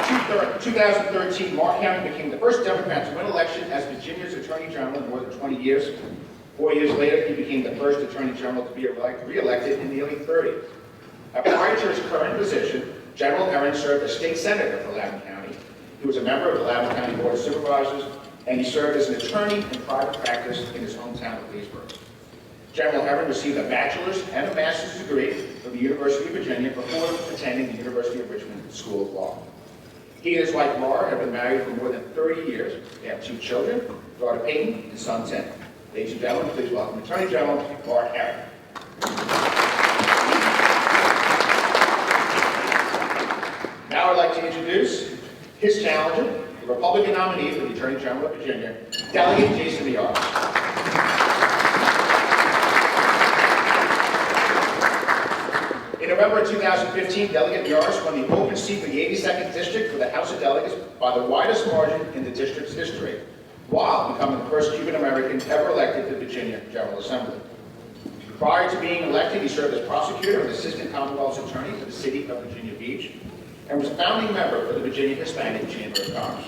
2013, Mark County became the first Democrat to win election as Virginia's Attorney General in more than 20 years. 4 years later, he became the first Attorney General to be re-elected in the early 30s. Prior to his current position, General Aaron served as state senator for Loudoun County. He was a member of the Loudoun County Board of Supervisors, and he served as an attorney in private practice in his hometown of Leesburg. General Aaron received a bachelor's and a master's degree from the University of Virginia before attending the University of Richmond School of Law. He and his wife Laura have been married for more than 30 years. They have 2 children, daughter Peyton and son Tim. Ladies and gentlemen, please welcome Attorney General Mark Aaron. Now I'd like to introduce his challenger, the Republican nominee for the Attorney General of Virginia, Delegate Jason Miyares. In November 2015, Delegate Miyares won the open seat for the 82nd District for the House of Delegates by the widest margin in the district's history, while becoming the first Cuban American ever elected to the Virginia General Assembly. Prior to being elected, he served as prosecutor and assistant Commonwealth's attorney for the city of Virginia Beach, and was a founding member for the Virginia Hispanic Chamber of Commerce.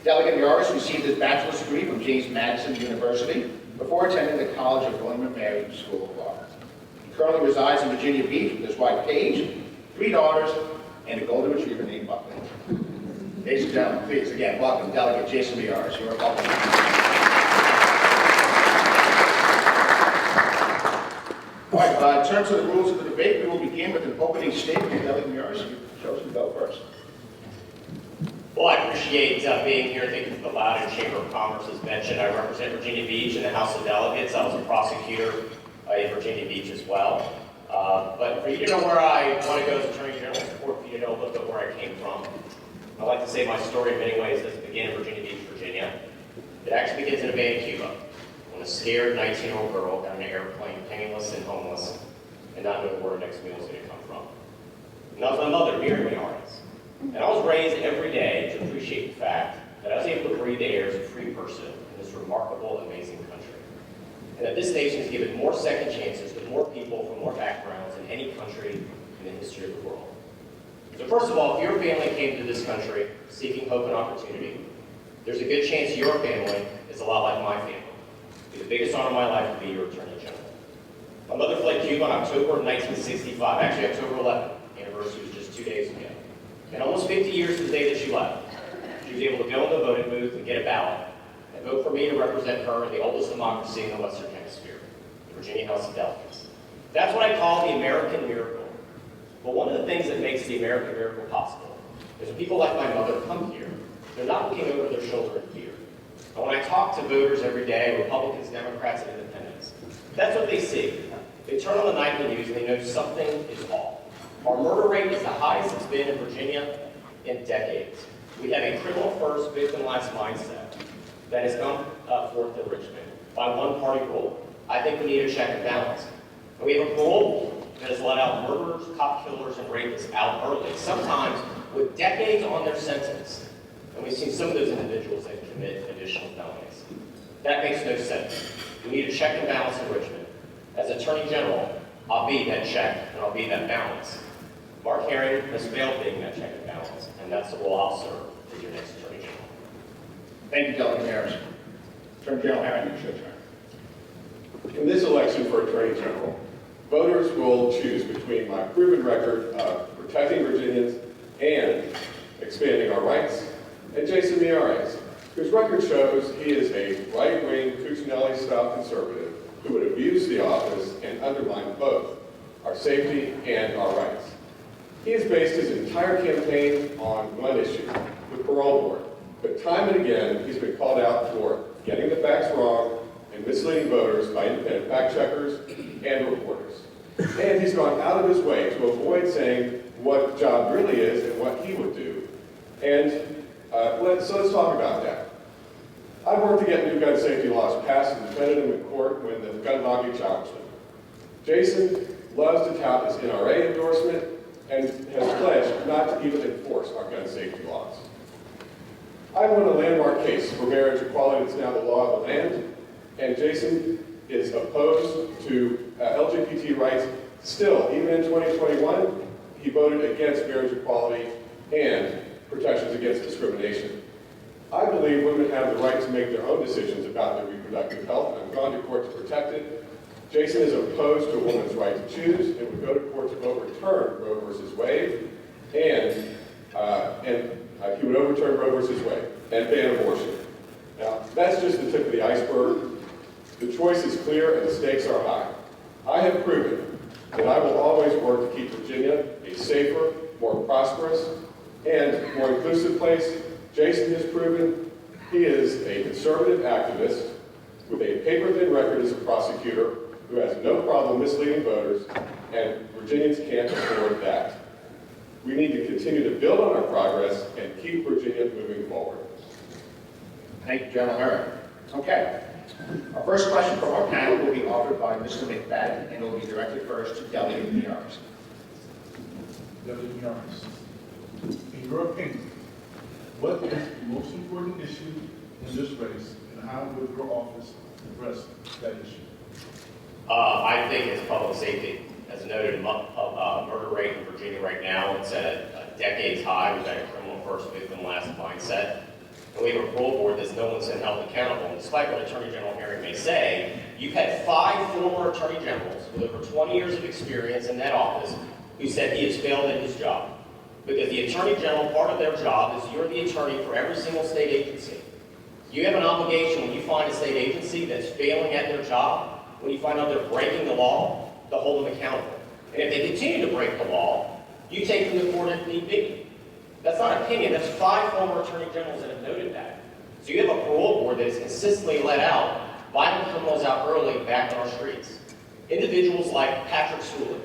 Delegate Miyares received his bachelor's degree from James Madison University before attending the College of William and Mary School of Law. He currently resides in Virginia Beach with his wife Paige, 3 daughters, and a golden retriever named Buckley. Ladies and gentlemen, please again welcome Delegate Jason Miyares. You are welcome. All right, in terms of the rules of the debate, we will begin with an opening statement. Delegate Miyares, you've chosen to go first. Well, I appreciate being here. Thank you for the Loudoun Chamber of Commerce. As mentioned, I represent Virginia Beach in the House of Delegates. I was a prosecutor in Virginia Beach as well. But for you to know where I want to go as Attorney General, it's important for you to know a little bit where I came from. I like to say my story in many ways doesn't begin in Virginia Beach, Virginia. It actually begins in Havana, Cuba, when a scared 19-year-old girl got on an airplane, penniless and homeless, and not knowing where her next meal was going to come from. And that was my mother, Miyares. And I was raised every day to appreciate the fact that I was able to breathe the air as a free person in this remarkable, amazing country. And that this nation has given more second chances to more people from more backgrounds than any country in the history of the world. So first of all, if your family came to this country seeking hope and opportunity, there's a good chance your family is a lot like my family. It'd be the biggest honor of my life to be your Attorney General. My mother fled Cuba in October of 1965, actually October 11th. Anniversary was just 2 days ago. And almost 50 years to the day that she left, she was able to go in the voting booth and get a ballot and vote for me to represent her in the oldest democracy in the Western Hemisphere, the Virginia House of Delegates. That's what I call the American miracle. But one of the things that makes the American miracle possible is when people like my mother come here, they're not looking over their shoulder in fear. And when I talk to voters every day, Republicans, Democrats, and Independents, that's what they see. They turn on the nightly news and they know something is off. Our murder rate is the highest it's been in Virginia in decades. We have a criminal-first, victim-last mindset that has come forth in Richmond by one-party rule. I think we need a check and balance. And we have a parole that has let out murderers, cop killers, and rapists out early, sometimes with decades on their sentence. And we've seen some of those individuals that commit additional felonies. That makes no sense. We need a check and balance in Richmond. As Attorney General, I'll be that check and I'll be that balance. Mark Aaron has failed being that check and balance, and that's the role I'll serve as your next Attorney General. Thank you, Delegate Miyares. Attorney General Aaron, it's your turn. In this election for Attorney General, voters will choose between my proven record of protecting Virginians and expanding our rights, and Jason Miyares, whose record shows he is a right-wing Cuccinelli-style conservative who would abuse the office and undermine both our safety and our rights. He has based his entire campaign on one issue, the parole board. But time and again, he's been called out for getting the facts wrong and misleading voters by independent fact checkers and reporters. And he's gone out of his way to avoid saying what the job really is and what he would do. And let's talk about that. I've worked to get new gun safety laws passed and defended them in court when the gun lobby challenged them. Jason loves to tout his NRA endorsement and has pledged not to even enforce our gun safety laws. I won a landmark case for marriage equality that's now the law of the land, and Jason is opposed to LGBT rights. Still, even in 2021, he voted against marriage equality and protections against discrimination. I believe women have the right to make their own decisions about their reproductive health. I've gone to court to protect it. Jason is opposed to a woman's right to choose and would go to court to overturn Roe versus Wade, and he would overturn Roe versus Wade and ban abortion. Now, that's just the tip of the iceberg. The choice is clear and the stakes are high. I have proven that I will always work to keep Virginia a safer, more prosperous, and more inclusive place. Jason has proven he is a conservative activist with a paper-thin record as a prosecutor who has no problem misleading voters, and Virginians can't afford that. We need to continue to build on our progress and keep Virginia moving forward. Thank you, General Herring. Okay. Our first question from our panel will be offered by Mr. McFadden, and it will be directed first to Delegate Miyares. Delegate Miyares, in your opinion, what is the most important issue in this race, and how will your office address that issue? I think it's public safety. As noted, murder rate in Virginia right now, it's at a decade's high. We've got a criminal first, victim last mindset. And we have a parole board that's no one's been held accountable. And despite what Attorney General Herring may say, you've had 5 former attorney generals with over 20 years of experience in that office who said he has failed at his job. Because the attorney general, part of their job is you're the attorney for every single state agency. You have an obligation when you find a state agency that's failing at their job, when you find out they're breaking the law, to hold them accountable. And if they continue to break the law, you take them to court if need be. That's not opinion, that's 5 former attorney generals that have noted that. So you have a parole board that has consistently let out violent criminals out early back on our streets. Individuals like Patrick Schooley.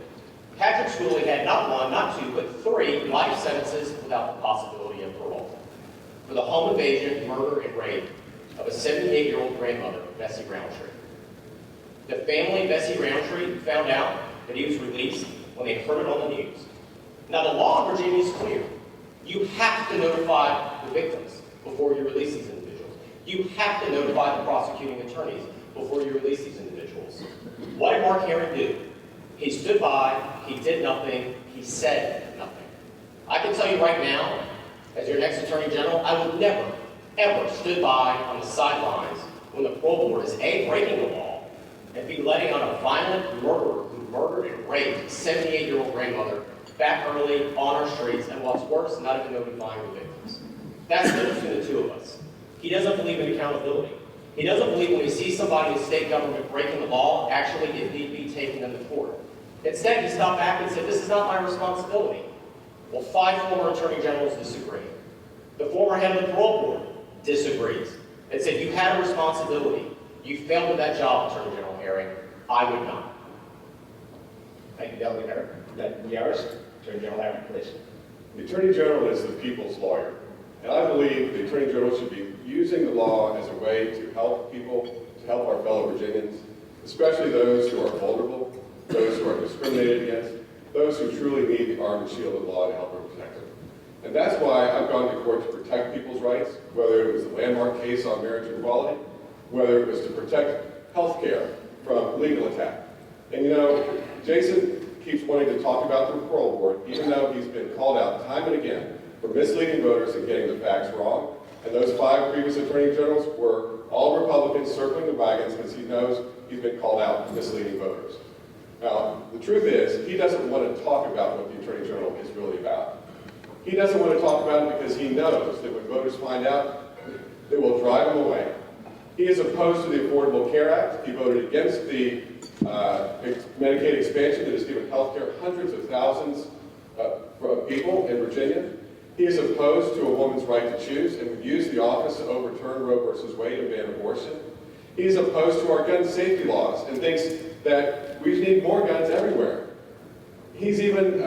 Patrick Schooley had not 1, not 2, but 3 life sentences without the possibility of parole for the home invasion, murder, and rape of a 78-year-old grandmother, Bessie Roundtree. The family, Bessie Roundtree, found out that he was released when they heard it on the news. Now, the law in Virginia is clear. You have to notify the victims before you release these individuals. You have to notify the prosecuting attorneys before you release these individuals. What did Mark Herring do? He stood by, he did nothing, he said nothing. I can tell you right now, as your next Attorney General, I would never, ever stood by on the sidelines when the parole board is A, breaking the law, and be letting on a violent murderer who murdered and raped a 78-year-old grandmother back early on our streets, and what's worse, not even notifying the victims. That's the difference between the two of us. He doesn't believe in accountability. He doesn't believe when he sees somebody in the state government breaking the law, actually, if need be, taking them to court. Instead, he stopped back and said, this is not my responsibility. Well, 5 former attorney generals disagree. The former head of the parole board disagrees and said, you had a responsibility. You failed at that job, Attorney General Herring. I would not. Thank you, Delegate Herring. Delegate Miyares, Attorney General Herring, please. The Attorney General is the people's lawyer, and I believe the Attorney General should be using the law as a way to help people, to help our fellow Virginians, especially those who are vulnerable, those who are discriminated against, those who truly need the arm and shield of the law to help them protect them. And that's why I've gone to court to protect people's rights, whether it was the landmark case on marriage equality, whether it was to protect health care from legal attack. And you know, Jason keeps wanting to talk about the parole board, even though he's been called out time and again for misleading voters and getting the facts wrong. And those 5 previous attorney generals were all Republicans circling the wagons because he knows he's been called out for misleading voters. Now, the truth is, he doesn't want to talk about what the Attorney General is really about. He doesn't want to talk about it because he knows that when voters find out, it will drive him away. He is opposed to the Affordable Care Act. He voted against the Medicaid expansion that has given health care hundreds of thousands of people in Virginia. He is opposed to a woman's right to choose and would use the office to overturn Roe versus Wade and ban abortion. He is opposed to our gun safety laws and thinks that we need more guns everywhere. He's even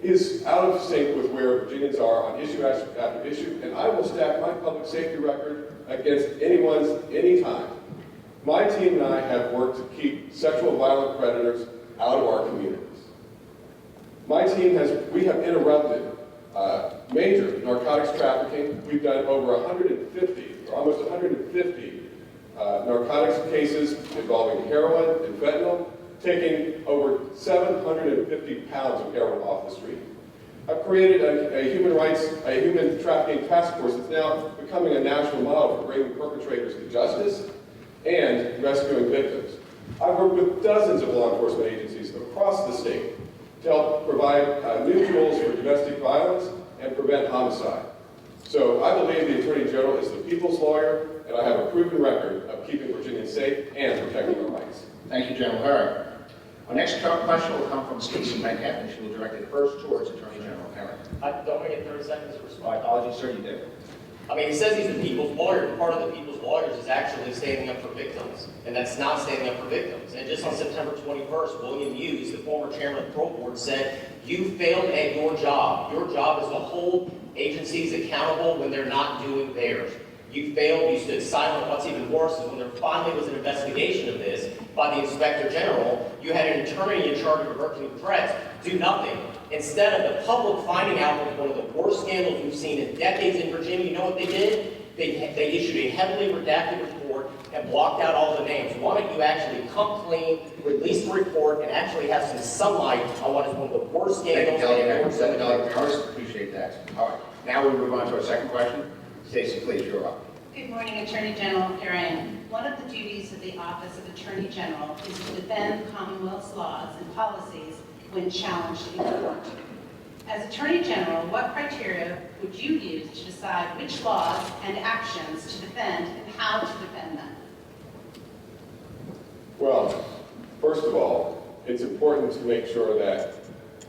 is out of sync with where Virginians are on issue after issue, and I will stack my public safety record against anyone's anytime. My team and I have worked to keep sexual violent predators out of our communities. My team we have interrupted major narcotics trafficking. We've done over 150, or almost 150 narcotics cases involving heroin and fentanyl, taking over 750 pounds of heroin off the street. I've created a human trafficking task force that's now becoming a national model for bringing perpetrators to justice and rescuing victims. I've worked with dozens of law enforcement agencies across the state to help provide new tools for domestic violence and prevent homicide. So I believe the Attorney General is the people's lawyer, and I have a proven record of keeping Virginians safe and protecting our rights. Thank you, General Herring. Our next question will come from Stacey Metcalf, and she will direct it first towards Attorney General Herring. Don't we get 30 seconds to My respond? apologies, sir, you did. I mean, he says he's the people's lawyer, but part of the people's lawyers is actually standing up for victims, and that's not standing up for victims. And just on September 21st, William Hughes, the former chairman of the parole board, said, "You failed at your job. Your job is to hold agencies accountable when they're not doing theirs. You failed, you stood silent. What's even worse is when there finally was an investigation of this by the Inspector General, you had an attorney in charge of averting threats do nothing. Instead of the public finding out with one of the worst scandals we've seen in decades in Virginia, you know what they did? They issued a heavily redacted report and blocked out all the names. Why don't you actually come clean, release the report, and actually have some sunlight on what is one of the worst Thank you, scandals Delegate Miyares. Appreciate that. All right, now we move on to our second question. Stacey, please, you're up. Good morning, Attorney General. Here I am. One of the duties of the Office of Attorney General is to defend the Commonwealth's laws and policies when challenged in court. As Attorney General, what criteria would you use to decide which laws and actions to defend and how to defend them? Well, first of all, it's important to make sure that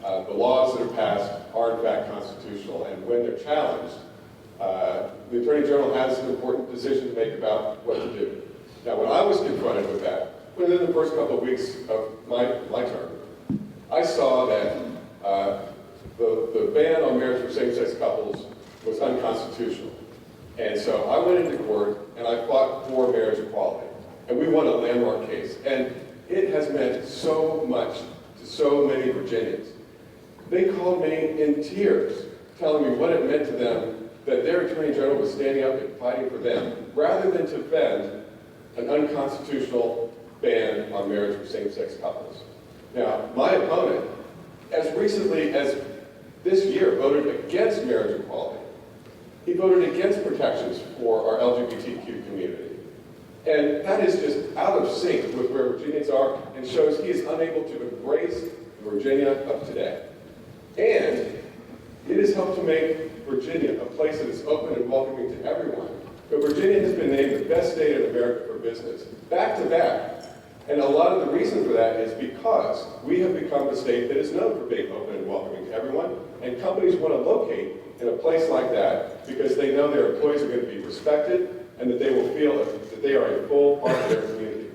the laws that are passed are in fact constitutional, and when they're challenged, the Attorney General has an important decision to make about what to do. Now, when I was confronted with that, within the first couple of weeks of my term, I saw that the ban on marriage for same-sex couples was unconstitutional. And so I went into court and I fought for marriage equality. And we won a landmark case. And it has meant so much to so many Virginians. They called me in tears, telling me what it meant to them that their Attorney General was standing up and fighting for them, rather than to defend an unconstitutional ban on marriage for same-sex couples. Now, my opponent, as recently as this year, voted against marriage equality. He voted against protections for our LGBTQ community. And that is just out of sync with where Virginians are and shows he is unable to embrace the Virginia of today. And it has helped to make Virginia a place that is open and welcoming to everyone. But Virginia has been named the best state in America for business, back to back. And a lot of the reason for that is because we have become a state that is known for being open and welcoming to everyone, and companies want to locate in a place like that because they know their employees are going to be respected and that they will feel that they are a full part of their community.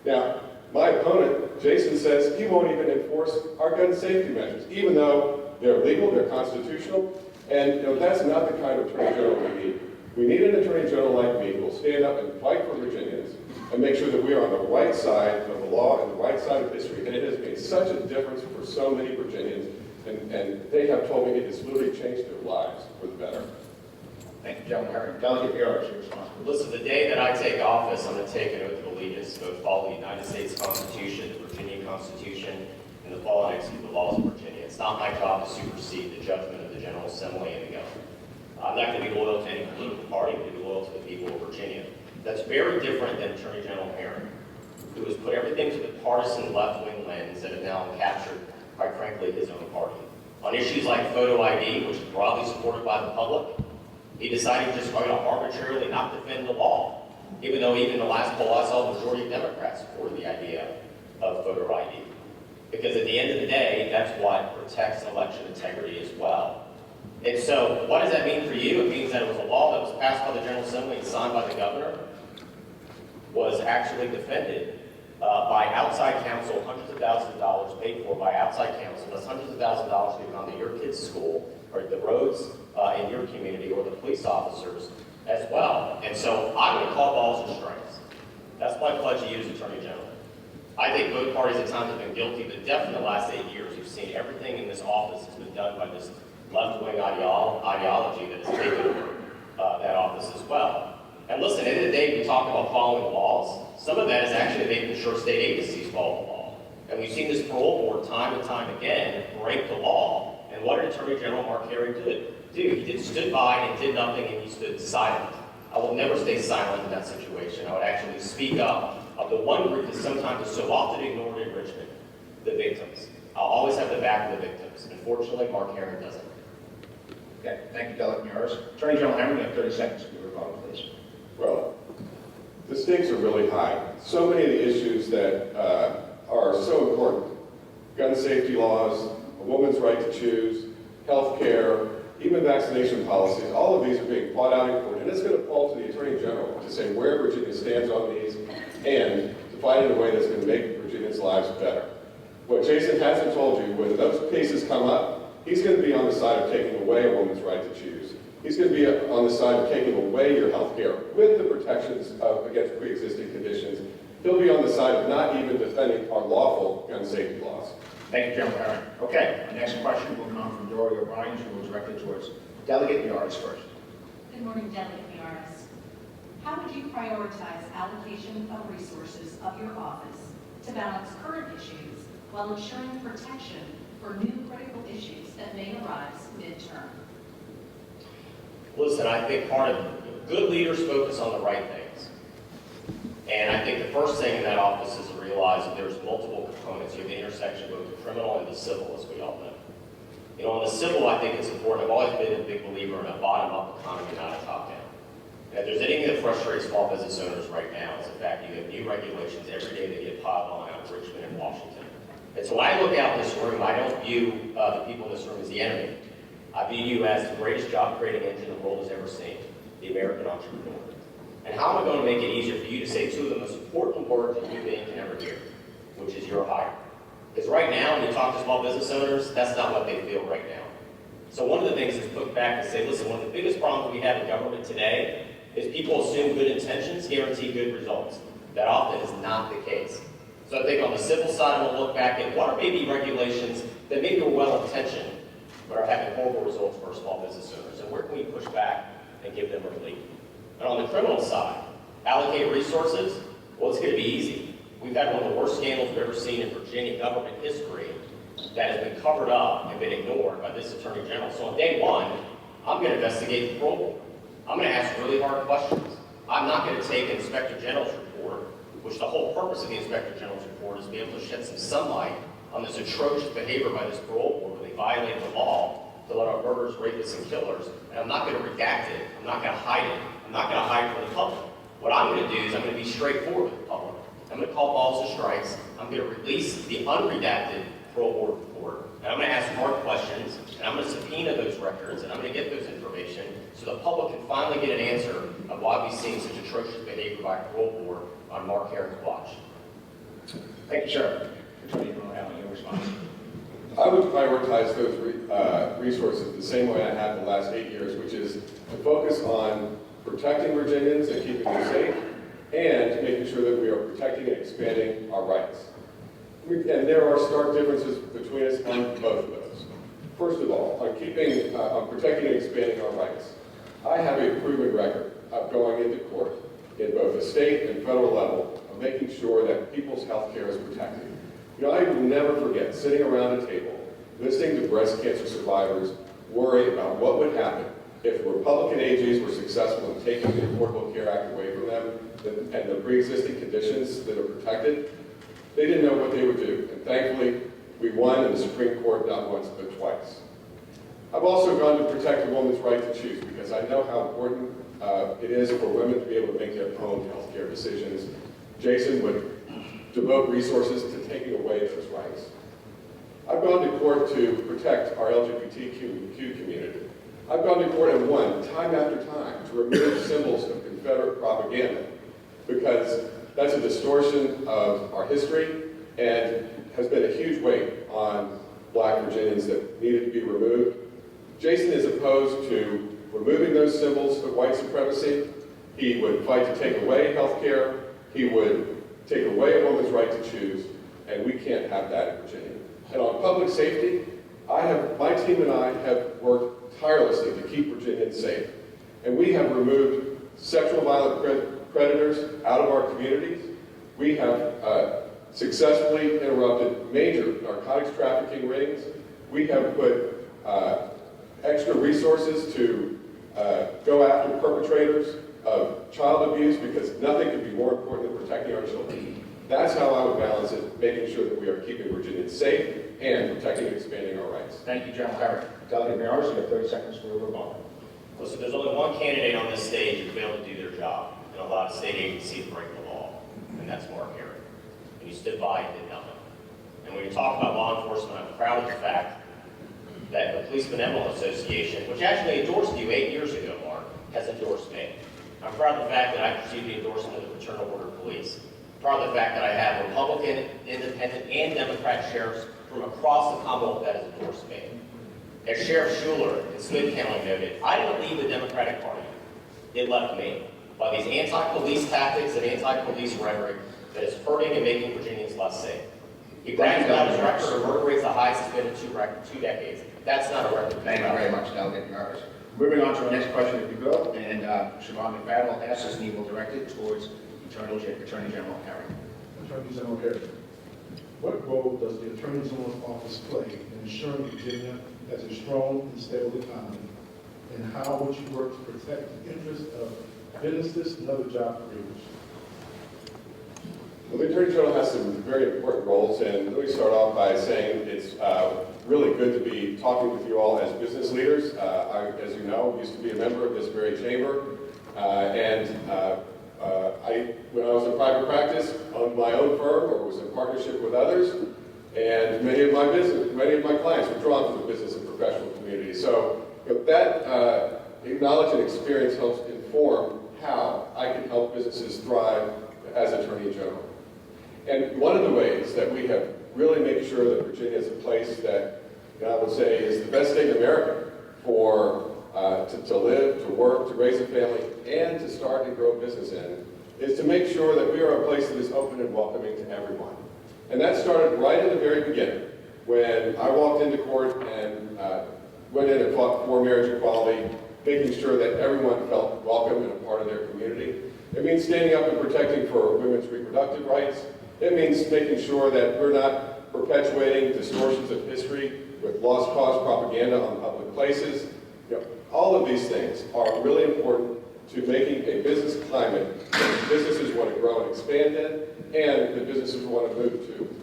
Now, my opponent, Jason, says he won't even enforce our gun safety measures, even though they're legal, they're constitutional, and that's not the kind of Attorney General we need. We need an Attorney General like me who will stand up and fight for Virginians and make sure that we are on the right side of the law and the right side of history. And it has made such a difference for so many Virginians, and they have told me it has literally changed their lives for the better. Thank you, General Herring. Delegate Miyares, your response. Listen, the day that I take office, I'm going to take an oath of allegiance to both follow the United States Constitution, the Virginia Constitution, and the laws of Virginia. It's not my job to supersede the judgment of the General Assembly and the government. I'm not going to be loyal to any political party. I'm going to be loyal to the people of Virginia. That's very different than Attorney General Herring, who has put everything to the partisan left-wing lens that has now captured, quite frankly, his own party. On issues like photo ID, which is broadly supported by the public, he decided just to arbitrarily not defend the law, even though even the last poll I saw, the majority of Democrats supported the idea of photo ID. Because at the end of the day, that's what protects election integrity as well. And so, what does that mean for you? It means that it was a law that was passed by the General Assembly and signed by the governor, was actually defended by outside counsel, hundreds of thousands of dollars paid for by outside counsel. That's hundreds of thousands of dollars to come to your kids' school, or the roads in your community, or the police officers as well. And so, I'm going to call balls and strikes. That's my pledge to you as Attorney General. I think both parties at times have been guilty, but definitely in the last 8 years, you've seen everything in this office has been done by this left-wing ideology that has taken over that office as well. And listen, at the end of the day, we talk about following laws. Some of that is actually making sure state agencies follow the law. And we've seen this parole board time and time again break the law and And what did Attorney General Mark Herring do? He just stood by and did nothing, and he stood silent. I will never stay silent in that situation. I would actually speak up of the one group that sometimes is so often ignored in Richmond, the victims. I'll always have the back of the victims. Unfortunately, Mark Herring doesn't. Okay, thank you, Delegate Miyares. Attorney General Herring, you have 30 seconds for your rebuttal, please. Well, the stakes are really high. So many of the issues that are so important, gun safety laws, a woman's right to choose, health care, even vaccination policies, all of these are being fought out in court, and it's going to fall to the Attorney General to say where Virginia stands on these and to fight in a way that's going to make Virginians' lives better. What Jason hasn't told you, when those cases come up, he's going to be on the side of taking away a woman's right to choose. He's going to be on the side of taking away your health care with the protections against pre-existing conditions. He'll be on the side of not even defending our lawful gun safety laws. Thank you, General Herring. Okay, our next question will come from Dory O'Brien, who will direct it towards Delegate Miyares first. Good morning, Delegate Miyares. How would you prioritize allocation of resources of your office to balance current issues while ensuring protection for new critical issues that may arise midterm? Listen, I think part of good leaders focus on the right things. And I think the first thing in that office is to realize that there's multiple components. You have the intersection of both the criminal and the civil, as we all know. You know, on the civil, I think it's important. I've always been a big believer in a bottom-up economy, not a top-down. And if there's anything that frustrates small business owners right now, it's the fact you have new regulations every day that get piled on out of Richmond and Washington. And so when I look out this room, I don't view the people in this room as the enemy. I view you as the greatest job-creating engine the world has ever seen, the American entrepreneur. And how am I going to make it easier for you to say two of the most important words that you can ever hear, which is you're hired? Because right now, when you talk to small business owners, that's not what they feel right now. So one of the things is put back and say, listen, one of the biggest problems we have in government today is people assume good intentions guarantee good results. That often is not the case. So I think on the civil side, we'll look back at what are maybe regulations that maybe are well-intentioned, but are having horrible results for our small business owners, and where can we push back and give them relief? And on the criminal side, allocate resources, well, it's going to be easy. We've had one of the worst scandals we've ever seen in Virginia government history that has been covered up and been ignored by this Attorney General. So on day one, I'm going to investigate the parole board. I'm going to ask really hard questions. I'm not going to take an Inspector General's report, which the whole purpose of the Inspector General's report is to be able to shed some sunlight on this atrocious behavior by this parole board where they violate the law to let our murderers, rapists, and killers. And I'm not going to redact it. I'm not going to hide it. I'm not going to hide from the public. What I'm going to do is I'm going to be straightforward with the public. I'm going to call balls and strikes. I'm going to release the unredacted parole board report. And I'm going to ask hard questions. And I'm going to subpoena those records. And I'm going to get those information so the public can finally get an answer of why we've seen such atrocious behavior by a parole board on Mark Herring's watch. Thank you, sir. Attorney General Herring, your response. I would prioritize those resources the same way I have the last 8 years, which is to focus on protecting Virginians and keeping them safe, and making sure that we are protecting and expanding our rights. And there are stark differences between us on both of those. First of all, on protecting and expanding our rights, I have a proven record of going into court in both the state and federal level of making sure that people's health care is protected. You know, I will never forget sitting around a table, listening to breast cancer survivors worry about what would happen if Republican AGs were successful in taking the Affordable Care Act away from them and the pre-existing conditions that are protected. They didn't know what they would do. And thankfully, we won in the Supreme Court not once but twice. I've also gone to protect a woman's right to choose because I know how important it is for women to be able to make their own health care decisions. Jason would devote resources to taking away those rights. I've gone to court to protect our LGBTQ community. I've gone to court and won time after time to remove symbols of Confederate propaganda because that's a distortion of our history and has been a huge weight on Black Virginians that needed to be removed. Jason is opposed to removing those symbols of white supremacy. He would fight to take away health care. He would take away a woman's right to choose, and we can't have that in Virginia. And on public safety, my team and I have worked tirelessly to keep Virginians safe. And we have removed sexual violent predators out of our communities. We have successfully interrupted major narcotics trafficking rings. We have put extra resources to go after perpetrators of child abuse, because nothing could be more important than protecting our children. That's how I would balance it, making sure that we are keeping Virginians safe and protecting and expanding our rights. Thank you, General Herrick. Delegate Miyares, you have 30 seconds for a rebuttal. Listen, there's only one candidate on this stage who failed to do their job and allowed state agencies to break the law, and that's Mark Herrick. And you stood by and did nothing. And when you talk about law enforcement, I'm proud of the fact that the Police Benevolent Association, which actually endorsed you 8 years ago, Mark, has endorsed me. I'm proud of the fact that I received the endorsement of the Fraternal Order of Police. I'm proud of the fact that I have Republican, Independent, and Democrat sheriffs from across the Commonwealth that has endorsed me. As Sheriff Schuler in Smith County noted, I didn't leave the Democratic Party. It left me by these anti-police tactics and anti-police rhetoric that is hurting and making Virginians less safe. He brags about his record of murder rates the highest it's been in two decades. That's not a record. Thank you very much, Delegate Miyares. Moving on to our next question, if you will, and Siobhan McFadden will ask this, and he will direct it towards Attorney General Herrick. Attorney General Harris, what role does the Attorney General's office play in ensuring Virginia has a strong and stable economy? And how would you work to protect the interests of businesses and other job creators? Well, the Attorney General has some very important roles, and let me start off by saying it's really good to be talking with you all as business leaders. As you know, used to be a member of this very chamber, when I was in private practice, owned my own firm or was in partnership with others, and many of my clients were drawn from the business and professional community. So that knowledge and experience helps inform how I can help businesses thrive as Attorney General. And one of the ways that we have really made sure that Virginia is a place that I would say is the best state in America for to live, to work, to raise a family, and to start and grow business in, is to make sure that we are a place that is open and welcoming to everyone. And that started right in the very beginning, when I walked into court and went in and fought for marriage equality, making sure that everyone felt welcome and a part of their community. It means standing up and protecting for women's reproductive rights. It means making sure that we're not perpetuating distortions of history with lost cause propaganda on public places. All of these things are really important to making a business climate that businesses want to grow and expand in, and that businesses want to move to.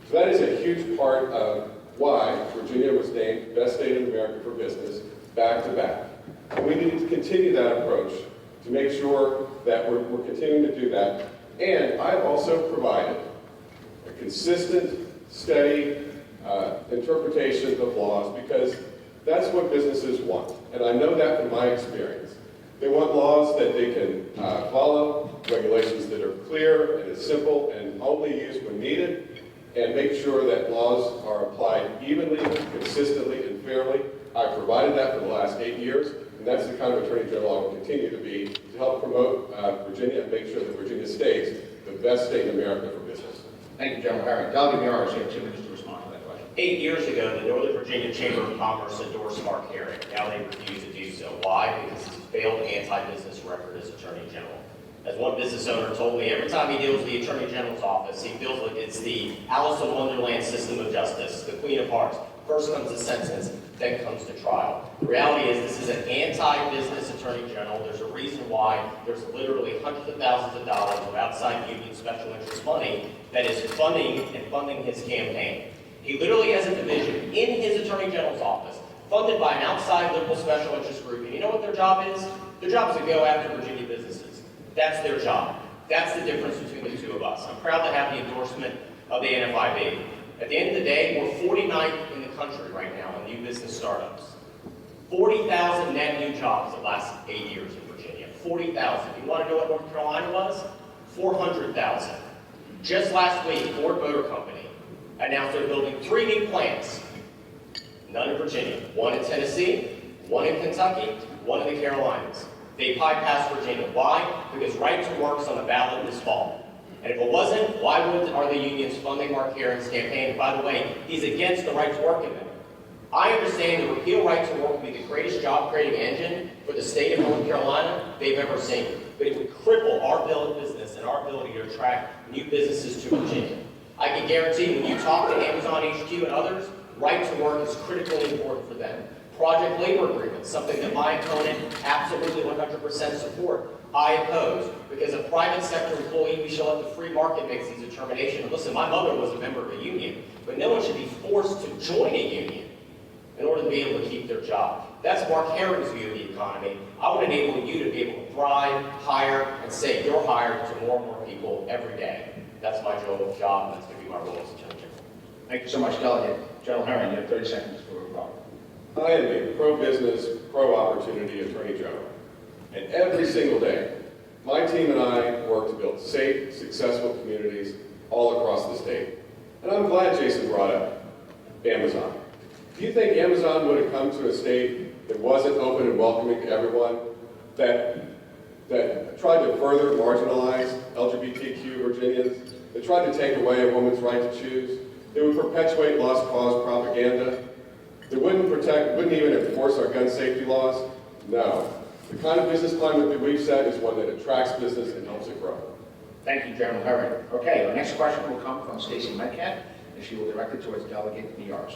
So that is a huge part of why Virginia was named Best State in America for Business back to back. And we need to continue that approach to make sure that we're continuing to do that. And I've also provided a consistent, steady interpretation of laws, because that's what businesses want. And I know that from my experience. They want laws that they can follow, regulations that are clear and simple and only used when needed, and make sure that laws are applied evenly, consistently, and fairly. I've provided that for the last 8 years, and that's the kind of Attorney General I will continue to be, to help promote Virginia and make sure that Virginia stays the best state in America for business. Thank you, General Herrick. Delegate Miyares, you have 2 minutes to respond to that question. 8 years ago, the Northern Virginia Chamber of Commerce endorsed Mark Herrick. Now they refuse to do so. Why? Because his failed anti-business record as Attorney General. As one business owner told me, every time he deals with the Attorney General's office, he feels like it's the Alice in Wonderland system of justice, the Queen of Hearts. First comes the sentence, then comes the trial. The reality is this is an anti-business Attorney General. There's a reason why there's literally hundreds of thousands of dollars of outside union special interest money that is funding his campaign. He literally has a division in his Attorney General's office, funded by an outside liberal special interest group. And you know what their job is? Their job is to go after Virginia businesses. That's their job. That's the difference between the two of us. I'm proud to have the endorsement of the NFIB. At the end of the day, we're 49th in the country right now in new business startups. 40,000 net new jobs the last 8 years in Virginia. 40,000. You want to know what North Carolina was? 400,000. Just last week, Ford Motor Company announced they're building 3 new plants. None in Virginia. 1 in Tennessee, 1 in Kentucky, 1 in the Carolinas. They bypassed Virginia. Why? Because right to work's on the ballot this fall. And if it wasn't, why are the unions funding Mark Herrick's campaign? And by the way, he's against the right to work amendment. I understand the repeal right to work would be the greatest job-creating engine for the state of North Carolina they've ever seen. But it would cripple our business and our ability to attract new businesses to Virginia. I can guarantee when you talk to Amazon HQ and others, Right to work is critically important for them. Project labor agreements, something that my opponent absolutely 100% support. I oppose, because a private sector employee, we shall let the free market make these determinations. And listen, my mother was a member of a union, but no one should be forced to join a union in order to be able to keep their job. That's Mark Herring's view of the economy. I would enable you to be able to thrive, hire, and say you're hired to more and more people every day. That's my job, and that's going to be my role as Attorney General. Thank you so much, Delegate. General Herring, you have 30 seconds for rebuttal. I am a pro-business, pro-opportunity Attorney General. And every single day, my team and I work to build safe, successful communities all across the state. And I'm glad Jason brought up Amazon. Do you think Amazon would have come to a state that wasn't open and welcoming to everyone, that tried to further marginalize LGBTQ Virginians, that tried to take away a woman's right to choose, that would perpetuate lost cause propaganda, that wouldn't even enforce our gun safety laws? No. The kind of business climate that we've set is one that attracts business and helps it grow. Thank you, General Herring. Okay, our next question will come from Stacy Metcalf, and she will direct it towards Delegate Miyares.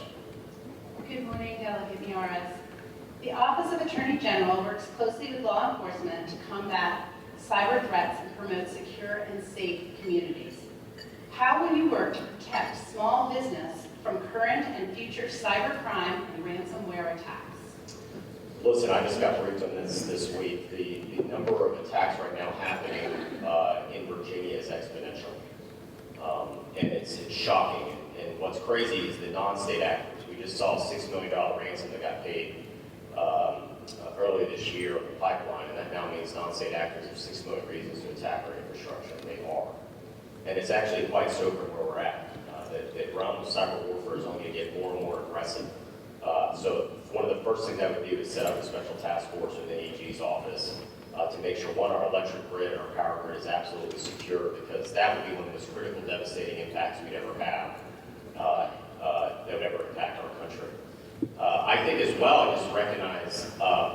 Good morning, Delegate Miyares. The Office of Attorney General works closely with law enforcement to combat cyber threats and promote secure and safe communities. How will you work to protect small business from current and future cybercrime and ransomware attacks? Listen, I just got briefed on this week. The number of attacks right now happening in Virginia is exponential. And it's shocking. And what's crazy is the non-state actors. We just saw a $6 million ransom that got paid earlier this year on the pipeline, and that now means non-state actors have 6 million reasons to attack our infrastructure, and they are. And it's actually quite sobering where we're at. The realm of cyber warfare is only going to get more and more aggressive. So one of the first things I would do is set up a special task force within AG's office to make sure, one, our electric grid, our power grid is absolutely secure, because that would be one of the most critical, devastating impacts we'd ever have that would ever impact our country. I think as well, I just recognize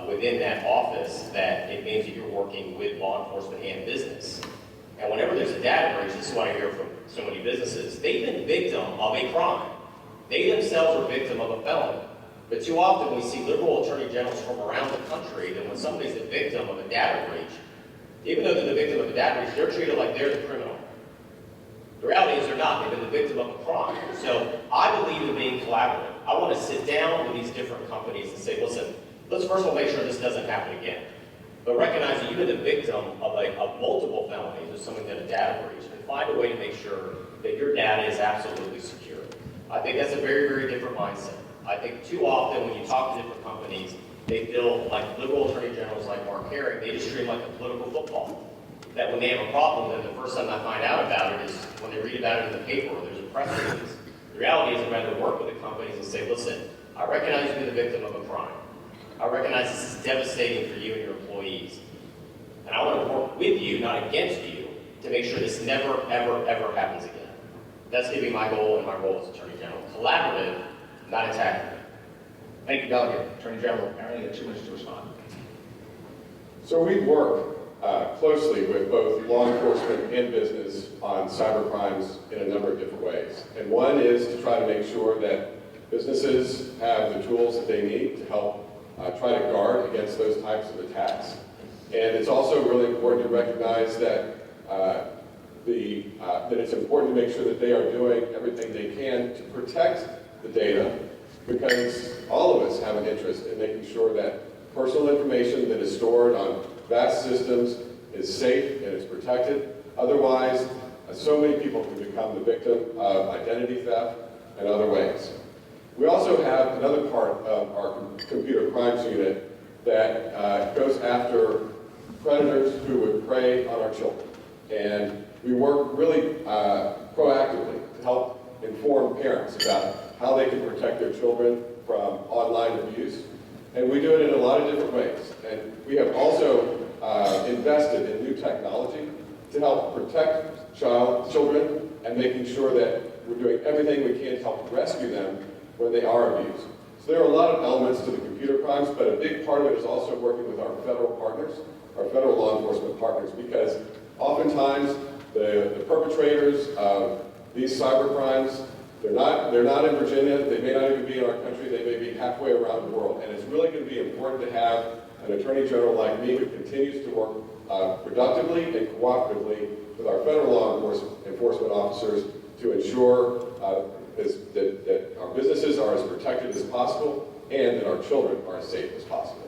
within that office that it means that you're working with law enforcement and business. And whenever there's a data breach, this is what I hear from so many businesses, they've been victim of a crime. They themselves are victim of a felony. But too often we see liberal attorney generals from around the country that when somebody's the victim of a data breach, even though they're the victim of a data breach, they're treated like they're the criminal. The reality is they're not. They've been the victim of a crime. So I believe in being collaborative. I want to sit down with these different companies and say, listen, let's first of all make sure this doesn't happen again. But recognize that you've been the victim of multiple felonies or something than a data breach, and find a way to make sure that your data is absolutely secure. I think that's a very, very different mindset. I think too often when you talk to different companies, they feel like liberal attorney generals like Mark Herring, they just treat it like a political football. That when they have a problem, then the first time I find out about it is when they read about it in the paper or there's a press release. The reality is I'd rather work with the companies and say, listen, I recognize you're the victim of a crime. I recognize this is devastating for you and your employees. And I want to work with you, not against you, to make sure this never, ever, ever happens again. That's going to be my goal and my role as Attorney General. Collaborative, not attacking. Thank you, Delegate. Attorney General Herring, you have 2 minutes to respond. So we work closely with both law enforcement and business on cyber crimes in a number of different ways. And one is to try to make sure that businesses have the tools that they need to help try to guard against those types of attacks. And it's also really important to recognize that that it's important to make sure that they are doing everything they can to protect the data, because all of us have an interest in making sure that personal information that is stored on vast systems is safe and is protected. Otherwise, so many people can become the victim of identity theft and other ways. We also have another part of our computer crimes unit that goes after predators who would prey on our children. And we work really proactively to help inform parents about how they can protect their children from online abuse. And we do it in a lot of different ways. And we have also invested in new technology to help protect children and making sure that we're doing everything we can to help rescue them when they are abused. So there are a lot of elements to the computer crimes, but a big part of it is also working with our federal partners, our federal law enforcement partners, because oftentimes the perpetrators of these cyber crimes They're not in Virginia. They may not even be in our country. They may be halfway around the world. And it's really going to be important to have an Attorney General like me who continues to work productively and cooperatively with our federal law enforcement officers to ensure that our businesses are as protected as possible and that our children are as safe as possible.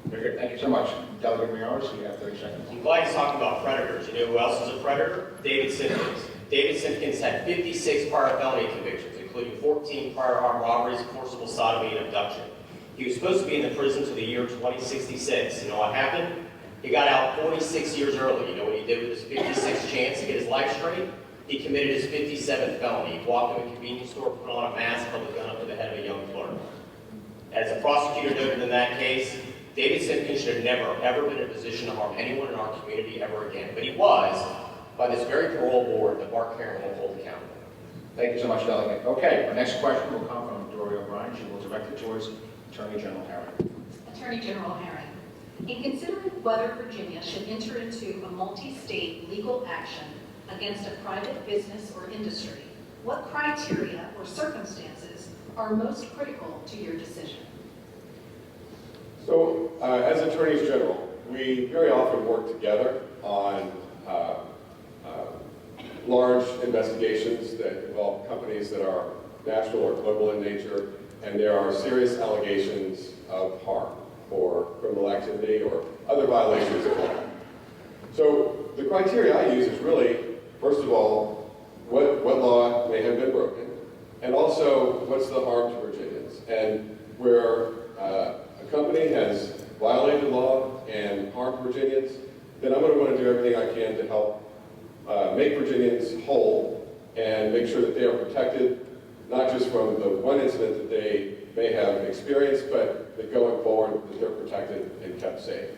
Very good. Thank you so much. Delegate Miyares, you have 30 seconds. I'm glad he's talking about predators. You know who else is a predator? David Simpkins. David Simpkins had 56 prior felony convictions, including 14 prior armed robberies, forcible sodomy, and abduction. He was supposed to be in the prison to the year 2066. You know what happened? He got out 46 years early. You know what he did with his 56th chance to get his life straight? He committed his 57th felony. He walked into a convenience store, put on a mask, held a gun up to the head of a young clerk. As the prosecutor noted in that case, David Simpkins should have never, ever been in a position to harm anyone in our community ever again. But he was, by this very parole board that Mark Karen will hold accountable. Thank you so much, Delegate. Okay, our next question will come from Dory O'Brien. She will direct it towards Attorney General Herring. Attorney General Herring, in considering whether Virginia should enter into a multi-state legal action against a private business or industry, what criteria or circumstances are most critical to your decision? So, as Attorneys General, we very often work together on large investigations that involve companies that are national or global in nature, and there are serious allegations of harm or criminal activity or other violations of law. So the criteria I use is really, first of all, what law may have been broken, and also what's the harm to Virginians. And where a company has violated the law and harmed Virginians, then I'm going to want to do everything I can to help make Virginians whole and make sure that they are protected, not just from the one incident that they may have experienced, but that going forward that they're protected and kept safe.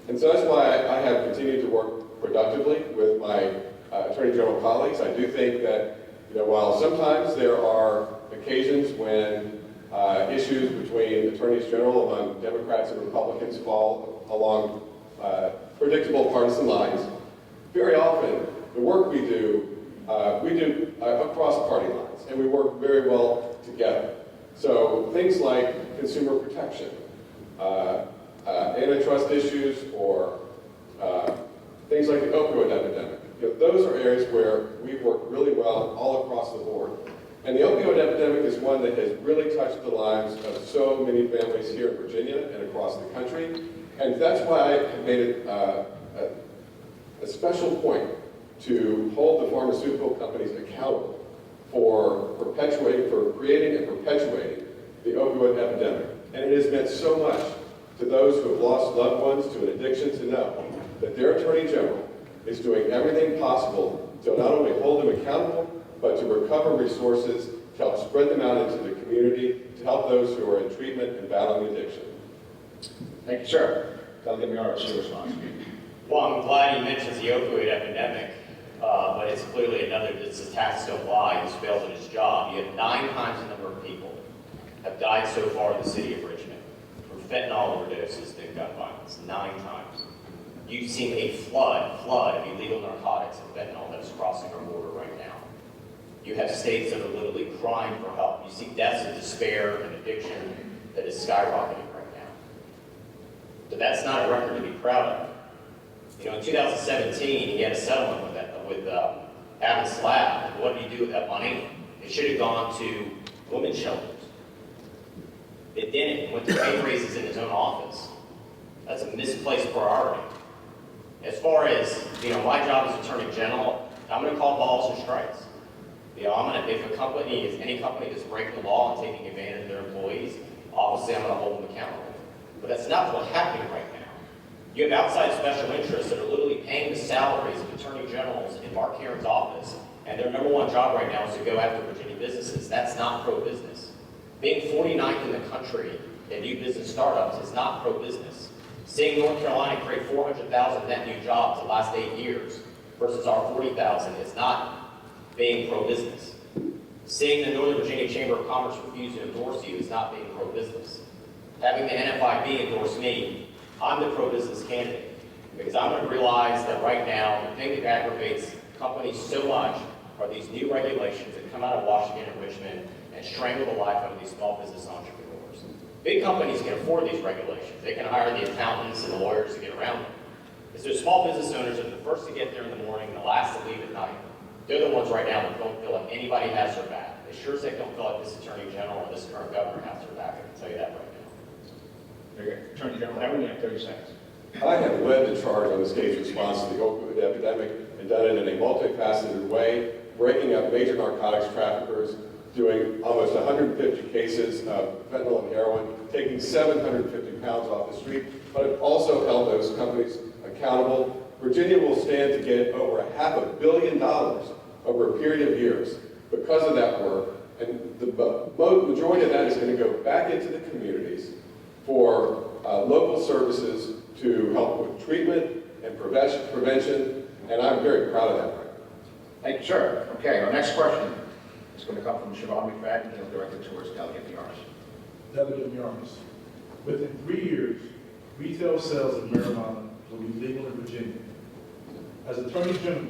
And so that's why I have continued to work productively with my Attorney General colleagues. I do think that, while sometimes there are occasions when issues between Attorneys General among Democrats and Republicans fall along predictable partisan lines, very often the work we do across party lines, and we work very well together. So things like consumer protection, antitrust issues, or things like the opioid epidemic. Those are areas where we've worked really well all across the board. And the opioid epidemic is one that has really touched the lives of so many families here in Virginia and across the country. And that's why I have made it a special point to hold the pharmaceutical companies accountable for creating and perpetuating the opioid epidemic. And it has meant so much to those who have lost loved ones to an addiction to know that their Attorney General is doing everything possible to not only hold them accountable, but to recover resources to help spread them out into the community, to help those who are in treatment and battling addiction. Thank you, sir. Delegate Miyares, your response. Well, I'm glad he mentions the opioid epidemic, but it's clearly it's a tax don't lie. He's failed in his job. You have 9 times the number of people have died so far in the city of Richmond from fentanyl overdoses than gun violence. 9 times. You've seen a flood of illegal narcotics and fentanyl that is crossing our border right now. You have states that are literally crying for help. You see deaths of despair and addiction that is skyrocketing right now. But that's not a record to be proud of. In 2017, he had a settlement with Abbott Lab. And what did he do with that money? It should have gone to women's shelters. It didn't. It went to pay raises in his own office. That's a misplaced priority. As far as, my job as Attorney General, I'm going to call balls and strikes. If any company is breaking the law and taking advantage of their employees, obviously I'm going to hold them accountable. But that's not what's happening right now. You have outside special interests that are literally paying the salaries of attorney generals in Mark Karen's office, and their number one job right now is to go after Virginia businesses. That's not pro-business. Being 49th in the country in new business startups is not pro-business. Seeing North Carolina create 400,000 net new jobs the last 8 years versus our 40,000 is not being pro-business. Seeing the Northern Virginia Chamber of Commerce refuse to endorse you is not being pro-business. Having the NFIB endorse me, I'm the pro-business candidate, because I'm going to realize that right now, the thing that aggravates companies so much are these new regulations that come out of Washington and Richmond and strangle the life out of these small business entrepreneurs. Big companies can afford these regulations. They can hire the accountants and the lawyers to get around them. It's those small business owners that are the first to get there in the morning and the last to leave at night. They're the ones right now that don't feel like anybody has their back. They sure as heck don't feel like this Attorney General or this current governor has their back. I can tell you that right now. Very good. Attorney General, Howard, you have 30 seconds. I have led the charge on the state's response to the opioid epidemic and done it in a multifaceted way, breaking up major narcotics traffickers, doing almost 150 cases of fentanyl and heroin, taking 750 pounds off the street, but I've also held those companies accountable. Virginia will stand to get over $500 million over a period of years because of that work, and the majority of that is going to go back into the communities for local services to help with treatment and prevention, and I'm very proud of that record. Thank you, sir. Okay, our next question is going to come from Siobhan McFadden, and directed towards Delegate Miyares. Delegate Miyares, within 3 years, retail sales of marijuana will be legal in Virginia. As Attorney General,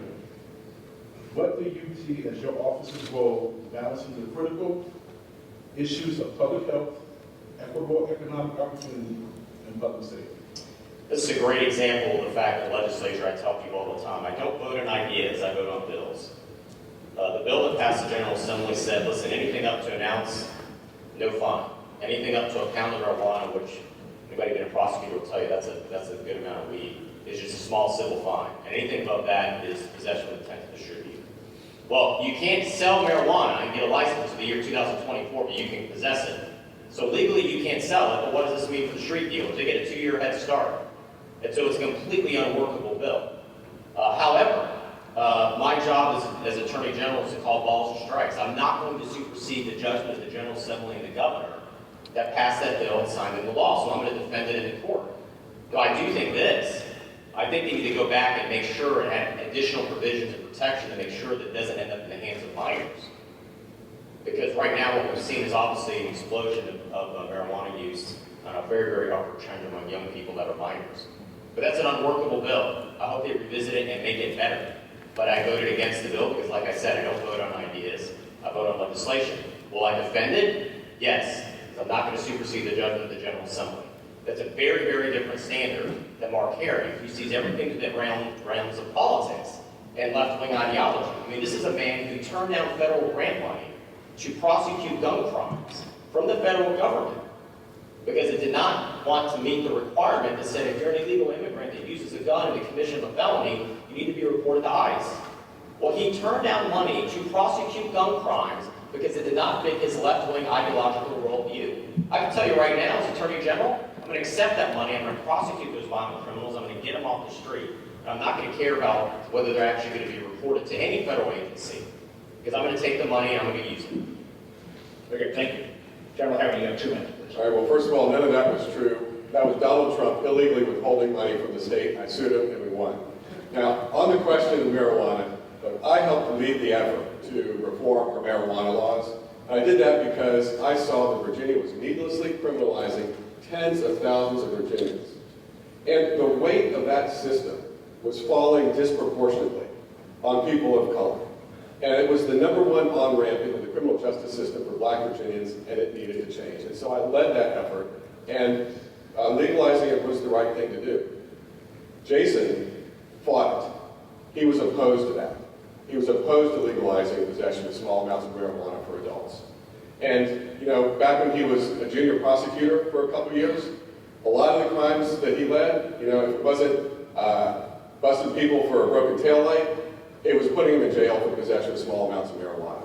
what do you see as your office's role in balancing the critical issues of public health, equitable economic opportunity, and public safety? This is a great example of the fact that the legislature, I tell people all the time, I don't vote on ideas, I vote on bills. The bill that passed the General Assembly said, listen, anything up to an ounce, no fine. Anything up to a pound of marijuana, which anybody being a prosecutor will tell you that's a good amount of weed, is just a small civil fine. And anything above that is possession with intent to distribute. Well, you can't sell marijuana and get a license for the year 2024, but you can possess it. So legally you can't sell it, but what does this mean for the street dealers? They get a 2-year head start. And so it's a completely unworkable bill. However, my job as Attorney General is to call balls and strikes. I'm not going to supersede the judgment of the General Assembly and the governor that passed that bill and signed into law, so I'm going to defend it in court. Though I do think this, I think they need to go back and make sure and add additional provisions of protection to make sure that it doesn't end up in the hands of minors. Because right now what we've seen is obviously an explosion of marijuana use on a very, very upward trend among young people that are minors. But that's an unworkable bill. I hope they revisit it and make it better. But I voted against the bill because, like I said, I don't vote on ideas. I vote on legislation. Will I defend it? Yes. Because I'm not going to supersede the judgment of the General Assembly. That's a very, very different standard than Mark Harry, who sees everything through the realms of politics and left-wing ideology. I mean, this is a man who turned down federal grant money to prosecute gun crimes from the federal government because it did not want to meet the requirement that said if you're an illegal immigrant that uses a gun in the commission of a felony, you need to be reported to ICE. Well, he turned down money to prosecute gun crimes because it did not fit his left-wing ideological worldview. I can tell you right now, as Attorney General, I'm going to accept that money, I'm going to prosecute those violent criminals, I'm going to get them off the street, and I'm not going to care about whether they're actually going to be reported to any federal agency, because I'm going to take the money and I'm going to use it. Very good, thank you. General Howard, you have 2 minutes, please. All right, well, first of all, none of that was true. That was Donald Trump illegally withholding money from the state. I sued him and we won. Now, on the question of marijuana, I helped lead the effort to reform our marijuana laws. And I did that because I saw that Virginia was needlessly criminalizing tens of thousands of Virginians. And the weight of that system was falling disproportionately on people of color. And it was the #1 on-ramp into the criminal justice system for black Virginians, and it needed to change. And so I led that effort, and legalizing it was the right thing to do. Jason fought it. He was opposed to that. He was opposed to legalizing possession of small amounts of marijuana for adults. And, you know, back when he was a junior prosecutor for a couple years, a lot of the crimes that he led, you know, if it wasn't busting people for a broken taillight, it was putting them in jail for possession of small amounts of marijuana.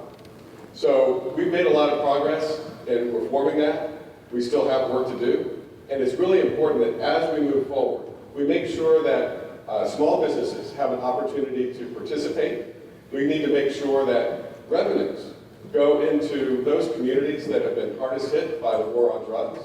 So we've made a lot of progress in reforming that. We still have work to do. And it's really important that as we move forward, we make sure that small businesses have an opportunity to participate. We need to make sure that revenues go into those communities that have been hardest hit by the war on drugs.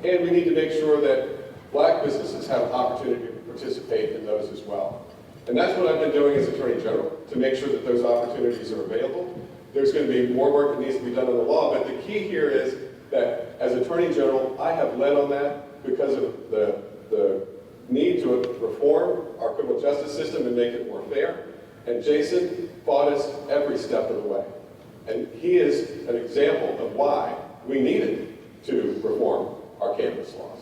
And we need to make sure that black businesses have an opportunity to participate in those as well. And that's what I've been doing as Attorney General, to make sure that those opportunities are available. There's going to be more work that needs to be done on the law, but the key here is that as Attorney General, I have led on that because of the need to reform our criminal justice system and make it more fair. And Jason fought us every step of the way. And he is an example of why we needed to reform our cannabis laws.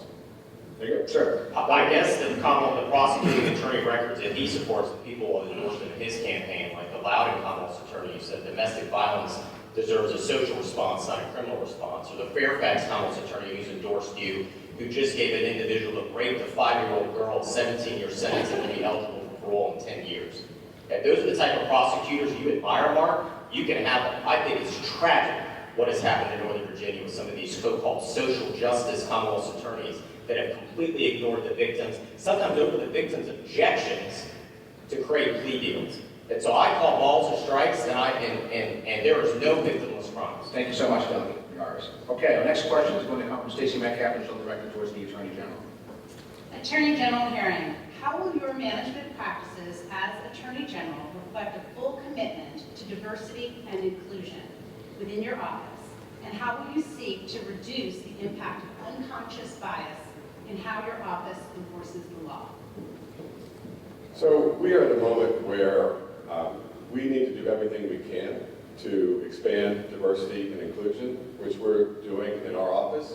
There you go. Sir. I guess the prosecuting attorney records that he supports, the people who endorsed in his campaign, like the Loudoun Commonwealth's attorney who said domestic violence deserves a social response, not a criminal response, or the Fairfax Commonwealth's attorney who's endorsed you, who just gave an individual that raped a 5-year-old girl 17-year sentence and will be eligible for parole in 10 years. And those are the type of prosecutors you admire, Mark. You can have them. I think it's tragic what has happened in Northern Virginia with some of these so-called social justice Commonwealth's attorneys that have completely ignored the victims, sometimes over the victims' objections to create plea deals. And so I call balls and strikes, and there is no victimless crimes. Thank you so much, Delegate Miyares. Okay, our next question is going to come from Stacey Metcalf, and she'll direct it towards the Attorney General. Attorney General Herring, how will your management practices as Attorney General reflect a full commitment to diversity and inclusion within your office? And how will you seek to reduce the impact of unconscious bias in how your office enforces the law? So we are at a moment where we need to do everything we can to expand diversity and inclusion, which we're doing in our office.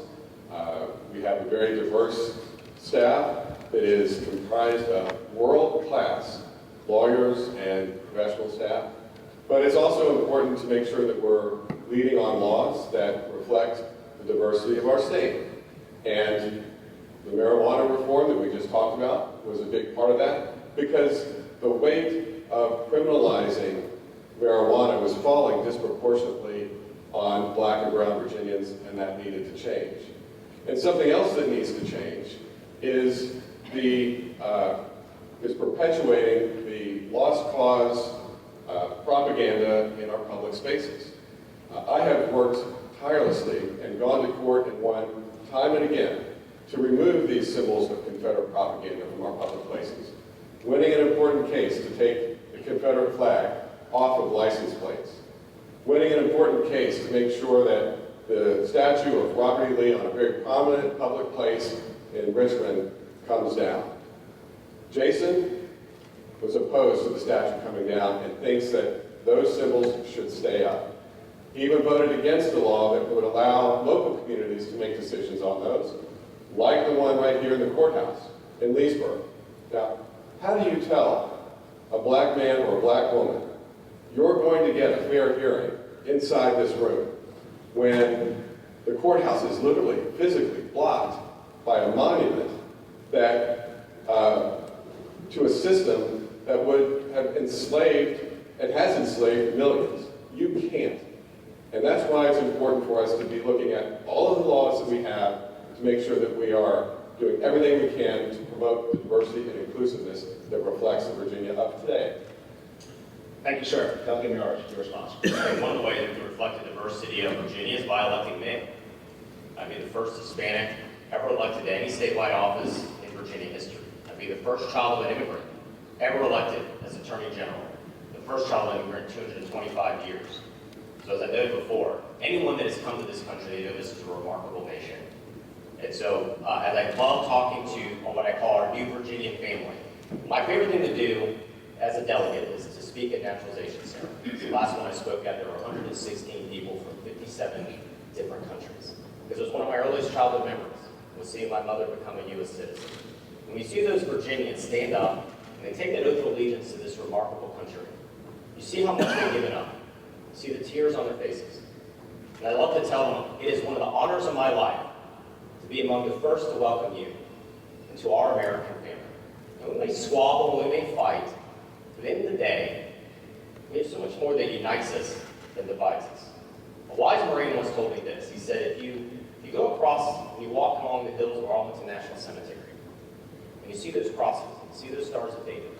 We have a very diverse staff that is comprised of world-class lawyers and professional staff. But it's also important to make sure that we're leading on laws that reflect the diversity of our state. And the marijuana reform that we just talked about was a big part of that, because the weight of criminalizing marijuana was falling disproportionately on Black and brown Virginians, and that needed to change. And something else that needs to change is perpetuating the lost cause propaganda in our public spaces. I have worked tirelessly and gone to court and won time and again to remove these symbols of Confederate propaganda from our public places, winning an important case to take the Confederate flag off of license plates, winning an important case to make sure that the statue of Robert E. Lee on a very prominent public place in Richmond comes down. Jason was opposed to the statue coming down and thinks that those symbols should stay up. He even voted against the law that would allow local communities to make decisions on those, like the one right here in the courthouse in Leesburg. Now, how do you tell a Black man or a Black woman you're going to get a fair hearing inside this room when the courthouse is literally physically blocked by a monument that to a system that would have enslaved and has enslaved millions? You can't. And that's why it's important for us to be looking at all of the laws that we have to make sure that we are doing everything we can to promote the diversity and inclusiveness that reflects the Virginia of today. Thank you, sir. Delegate Miyares, your response. One of the ways that we reflect the diversity of Virginia is by electing me. I'd be the first Hispanic ever elected to any statewide office in Virginia history. I'd be the first child of an immigrant ever elected as Attorney General, the first child of an immigrant in 225 years. So as I noted before, anyone that has come to this country, they know this is a remarkable nation. And so as I love talking to what I call our new Virginian family, my favorite thing to do as a delegate is to speak at naturalization ceremonies. The last one I spoke at, there were 116 people from 57 different countries. Because it was one of my earliest childhood memories, was seeing my mother become a U.S. citizen. When you see those Virginians stand up and they take that oath of allegiance to this remarkable country, you see how much they've given up. You see the tears on their faces. And I love to tell them, it is one of the honors of my life to be among the first to welcome you into our American family. And we may squabble, we may fight, but at the end of the day, we have so much more that unites us than divides us. A wise Marine once told me this. He said, if you go across and you walk along the hills of Arlington National Cemetery, and you see those crosses, and you see those stars of David,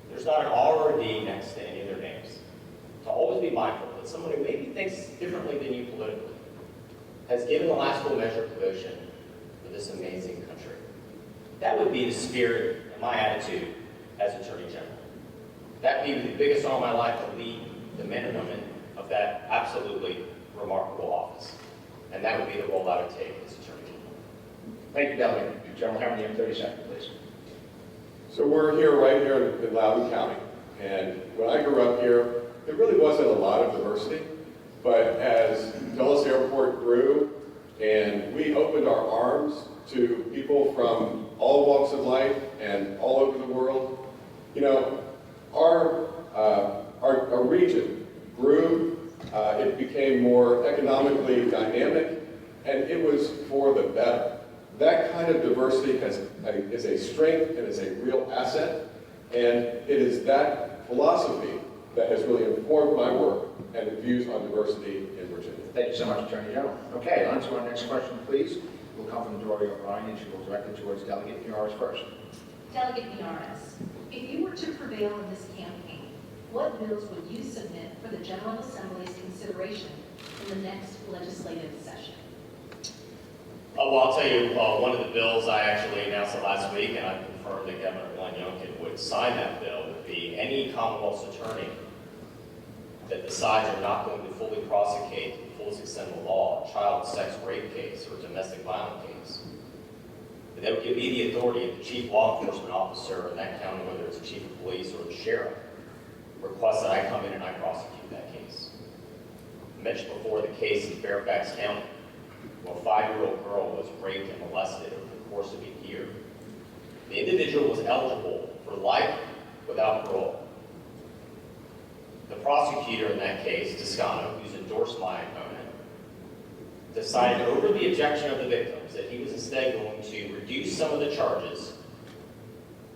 there's not an R or a D next to any of their names. To always be mindful that someone who maybe thinks differently than you politically has given the last full measure of devotion for this amazing country. That would be the spirit and my attitude as Attorney General. That would be the biggest honor of my life to lead the men and women of that absolutely remarkable office. And that would be the role I would take as Attorney General. Thank you, Delegate. General Herring, you have 30 seconds, please. So we're here right here in Loudoun County, And when I grew up here, there really wasn't a lot of diversity, but as Dulles Airport grew and we opened our arms to people from all walks of life and all over the world, you know, our region grew, it became more economically dynamic, and it was for the better. That kind of diversity is a strength and is a real asset, and it is that philosophy that has really informed my work and views on diversity in Virginia. Thank you so much, Attorney General. Okay, on to our next question, please. Will come from Dory O'Brien, and she will direct it towards Delegate Miyares first. Delegate Miyares, if you were to prevail in this campaign, what bills would you submit for the General Assembly's consideration in the next legislative session? Well, I'll tell you, one of the bills I actually announced it last week, and I confirmed that Governor Glenn Youngkin would sign that bill, would be any Commonwealth's attorney that decides they're not going to fully prosecute to the fullest extent of the law a child sex rape case or domestic violence case. But that would give me the authority of the chief law enforcement officer in that county, whether it's the chief of police or the sheriff, request that I come in and I prosecute that case. I mentioned before the case in Fairfax County, where a 5-year-old girl was raped and molested over the course of a year. The individual was eligible for life without parole. The prosecutor in that case, Toscano, who's endorsed my opponent, decided over the objection of the victims that he was instead going to reduce some of the charges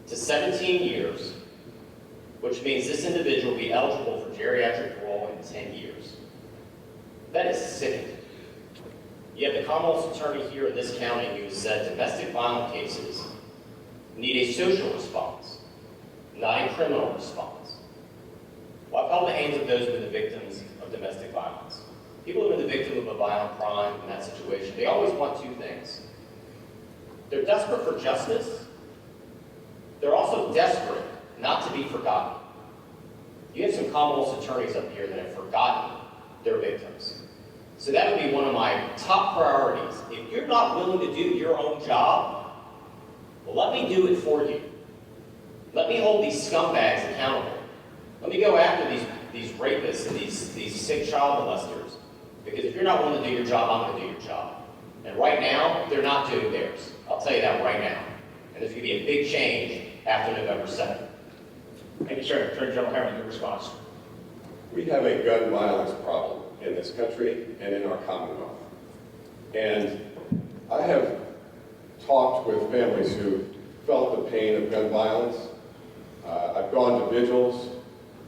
to 17 years, which means this individual will be eligible for geriatric parole in 10 years. That is sickening. You have the Commonwealth's attorney here in this county who has said domestic violence cases need a social response, not a criminal response. Well, I've held the hands of those who have been the victims of domestic violence. People who have been the victim of a violent crime in that situation, they always want two things. They're desperate for justice. They're also desperate not to be forgotten. You have some Commonwealth's attorneys up here that have forgotten their victims. So that would be one of my top priorities. If you're not willing to do your own job, well, let me do it for you. Let me hold these scumbags accountable. Let me go after these rapists and these sick child molesters. Because if you're not willing to do your job, I'm going to do your job. And right now, they're not doing theirs. I'll tell you that right now. And there's going to be a big change after November 2nd. Thank you, sir. Attorney General Herring, your response. We have a gun violence problem in this country and in our Commonwealth. And I have talked with families who felt the pain of gun violence. I've gone to vigils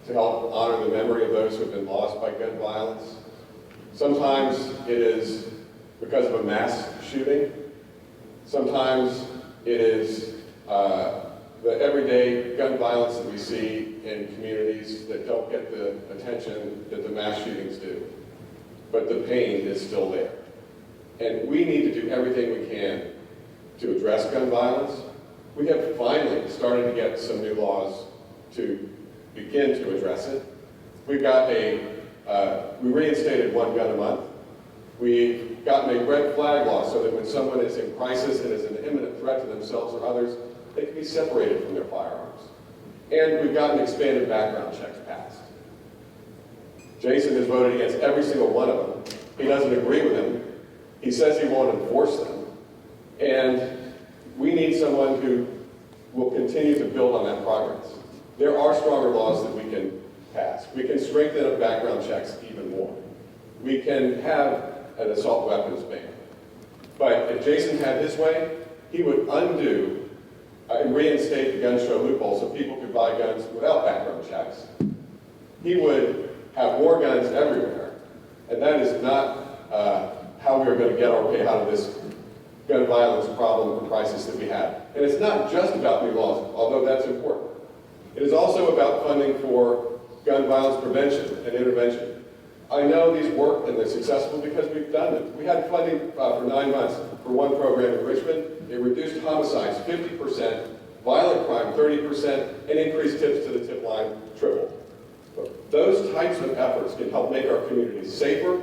to help honor the memory of those who have been lost by gun violence. Sometimes it is because of a mass shooting. Sometimes it is the everyday gun violence that we see in communities that don't get the attention that the mass shootings do. But the pain is still there. And we need to do everything we can to address gun violence. We have finally started to get some new laws to begin to address it. We've got we reinstated one gun a month. We've gotten a red flag law so that when someone is in crisis and is an imminent threat to themselves or others, they can be separated from their firearms. And we've gotten expanded background checks passed. Jason has voted against every single one of them. He doesn't agree with them. He says he won't enforce them. And we need someone who will continue to build on that progress. There are stronger laws that we can pass. We can strengthen up background checks even more. We can have an assault weapons ban. But if Jason had his way, he would undo and reinstate the gun show loophole so people could buy guns without background checks. He would have more guns everywhere. And that is not how we are going to get our way out of this gun violence problem and crisis that we have. And it's not just about new laws, although that's important. It is also about funding for gun violence prevention and intervention. I know these work and they're successful because we've done them. We had funding for 9 months for one program in Richmond. It reduced homicides 50%, violent crime 30%, and increased tips to the tip line tripled. But those types of efforts can help make our communities safer.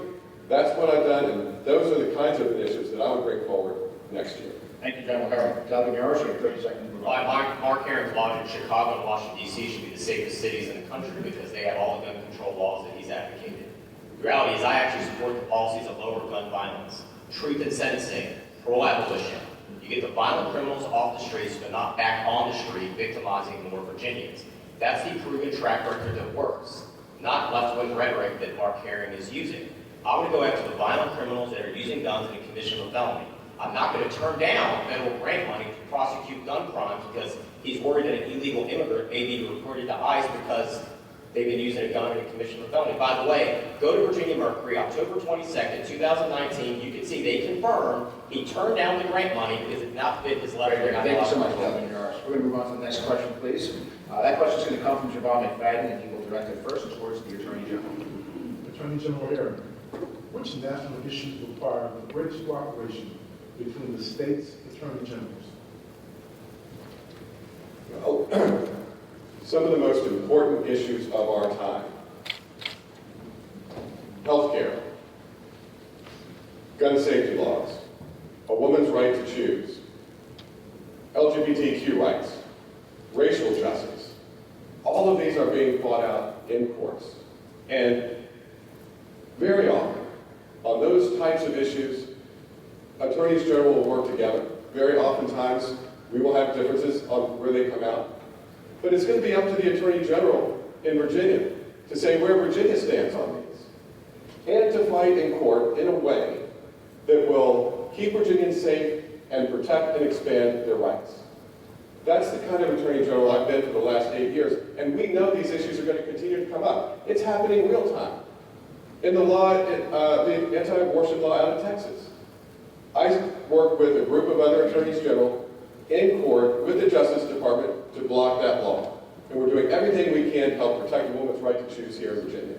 That's what I've done, and those are the kinds of initiatives that I would bring forward next year. Thank you, General Herring. Delegate Miyares, you have 30 seconds to Well, reply. Mark Herring's lodged in Chicago and Washington, D.C. should be the safest cities in the country because they have all the gun control laws that he's advocated. The reality is I actually support the policies of lower gun violence, truth in sentencing, parole abolition. You get the violent criminals off the streets, but not back on the street victimizing more Virginians. That's the proven track record that works, not left-wing rhetoric that Mark Herring is using. I want to go after the violent criminals that are using guns in the commission of a felony. I'm not going to turn down federal grant money to prosecute gun crimes because he's worried that an illegal immigrant may be reported to ICE because they've been using a gun in the commission of a felony. By the way, go to Virginia Mercury, October 22nd, 2019. You can see they confirmed he turned down the grant money because it did not fit his letter. Thank you so much, Delegate Miyares. We're going to move on to the next question, please. That question is going to come from Javon McFadden, and he will direct it first towards the Attorney General. Attorney General Herring, which national issues require the greatest cooperation between the state's attorney generals? Well, some of the most important issues of our time: healthcare, gun safety laws, a woman's right to choose, LGBTQ rights, racial justice. All of these are being fought out in courts. And very often, on those types of issues, attorneys general will work together. Very oftentimes, we will have differences on where they come out. But it's going to be up to the Attorney General in Virginia to say where Virginia stands on these, and to fight in court in a way that will keep Virginians safe and protect and expand their rights. That's the kind of Attorney General I've been for the last 8 years, and we know these issues are going to continue to come up. It's happening real time. In the law, the anti-abortion law out of Texas, I worked with a group of other attorneys general in court with the Justice Department to block that law. And we're doing everything we can to help protect a woman's right to choose here in Virginia.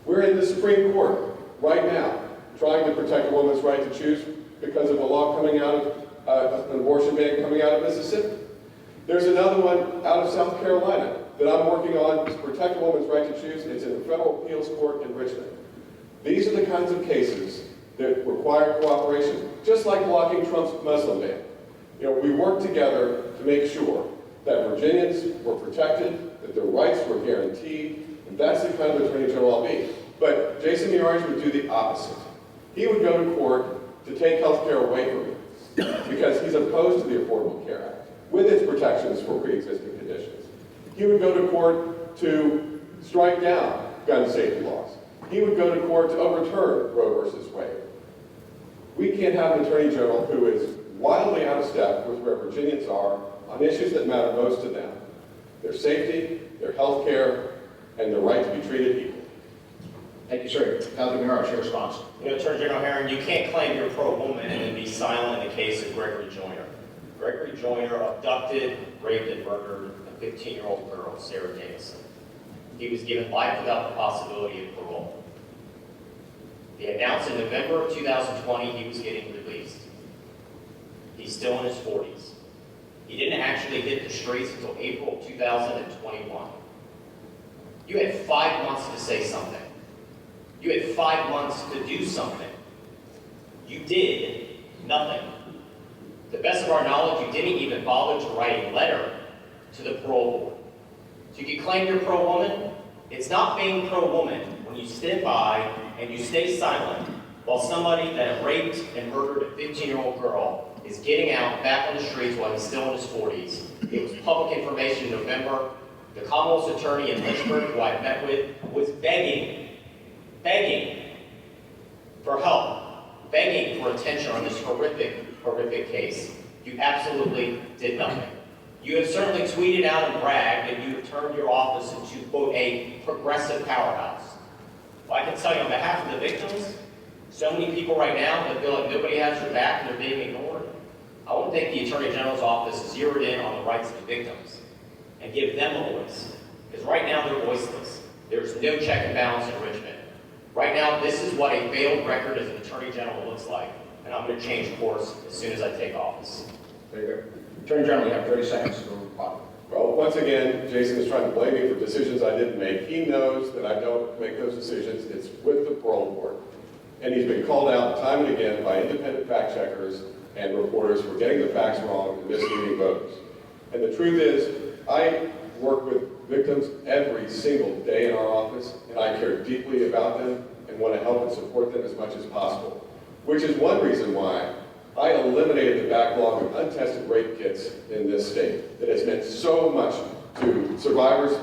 We're in the Supreme Court right now trying to protect a woman's right to choose because of a law coming out of, an abortion ban coming out of Mississippi. There's another one out of South Carolina that I'm working on to protect a woman's right to choose. It's in the federal appeals court in Richmond. These are the kinds of cases that require cooperation, just like blocking Trump's Muslim ban. You know, we work together to make sure that Virginians were protected, that their rights were guaranteed, and that's the kind of Attorney General I'll be. But Jason Miyares would do the opposite. He would go to court to take health care away from me because he's opposed to the Affordable Care Act with its protections for pre-existing conditions. He would go to court to strike down gun safety laws. He would go to court to overturn Roe versus Wade. We can't have an Attorney General who is wildly out of step with where Virginians are on issues that matter most to them: their safety, their health care, and the right to be treated equally. Thank you, sir. Delegate Miyares, your response. You know, Attorney General Herring, you can't claim you're pro-woman and then be silent in the case of Gregory Joyner. Gregory Joyner abducted, raped, and murdered a 15-year-old girl, Sarah Jameson. He was given life without the possibility of parole. They announced in November of 2020 he was getting released. He's still in his 40s. He didn't actually hit the streets until April of 2021. You had 5 months to say something. You had 5 months to do something. You did nothing. To the best of our knowledge, you didn't even bother to write a letter to the parole board. So you can claim you're pro-woman. It's not being pro-woman when you stand by and you stay silent while somebody that raped and murdered a 15-year-old girl is getting out back on the streets while he's still in his 40s. It was public information in November. The Commonwealth's attorney in Richmond, who I met with, was begging for help, begging for attention on this horrific case. You absolutely did nothing. You have certainly tweeted out and bragged that you have turned your office into, quote, a progressive powerhouse. Well, I can tell you on behalf of the victims, so many people right now that feel like nobody has their back and they're being ignored. I want to think the Attorney General's office zeroed in on the rights of the victims and give them a voice. Because right now they're voiceless. There's no check and balance in Richmond. Right now, this is what a failed record as an Attorney General looks like. And I'm going to change course as soon as I take office. Very good. Attorney General, you have 30 seconds to reply. Well, once again, Jason is trying to blame me for decisions I didn't make. He knows that I don't make those decisions. It's with the parole board. And he's been called out time and again by independent fact checkers and reporters for getting the facts wrong and misleading voters. And the truth is, I work with victims every single day in our office, and I care deeply about them and want to help and support them as much as possible, which is one reason why I eliminated the backlog of untested rape kits in this state that has meant so much to survivors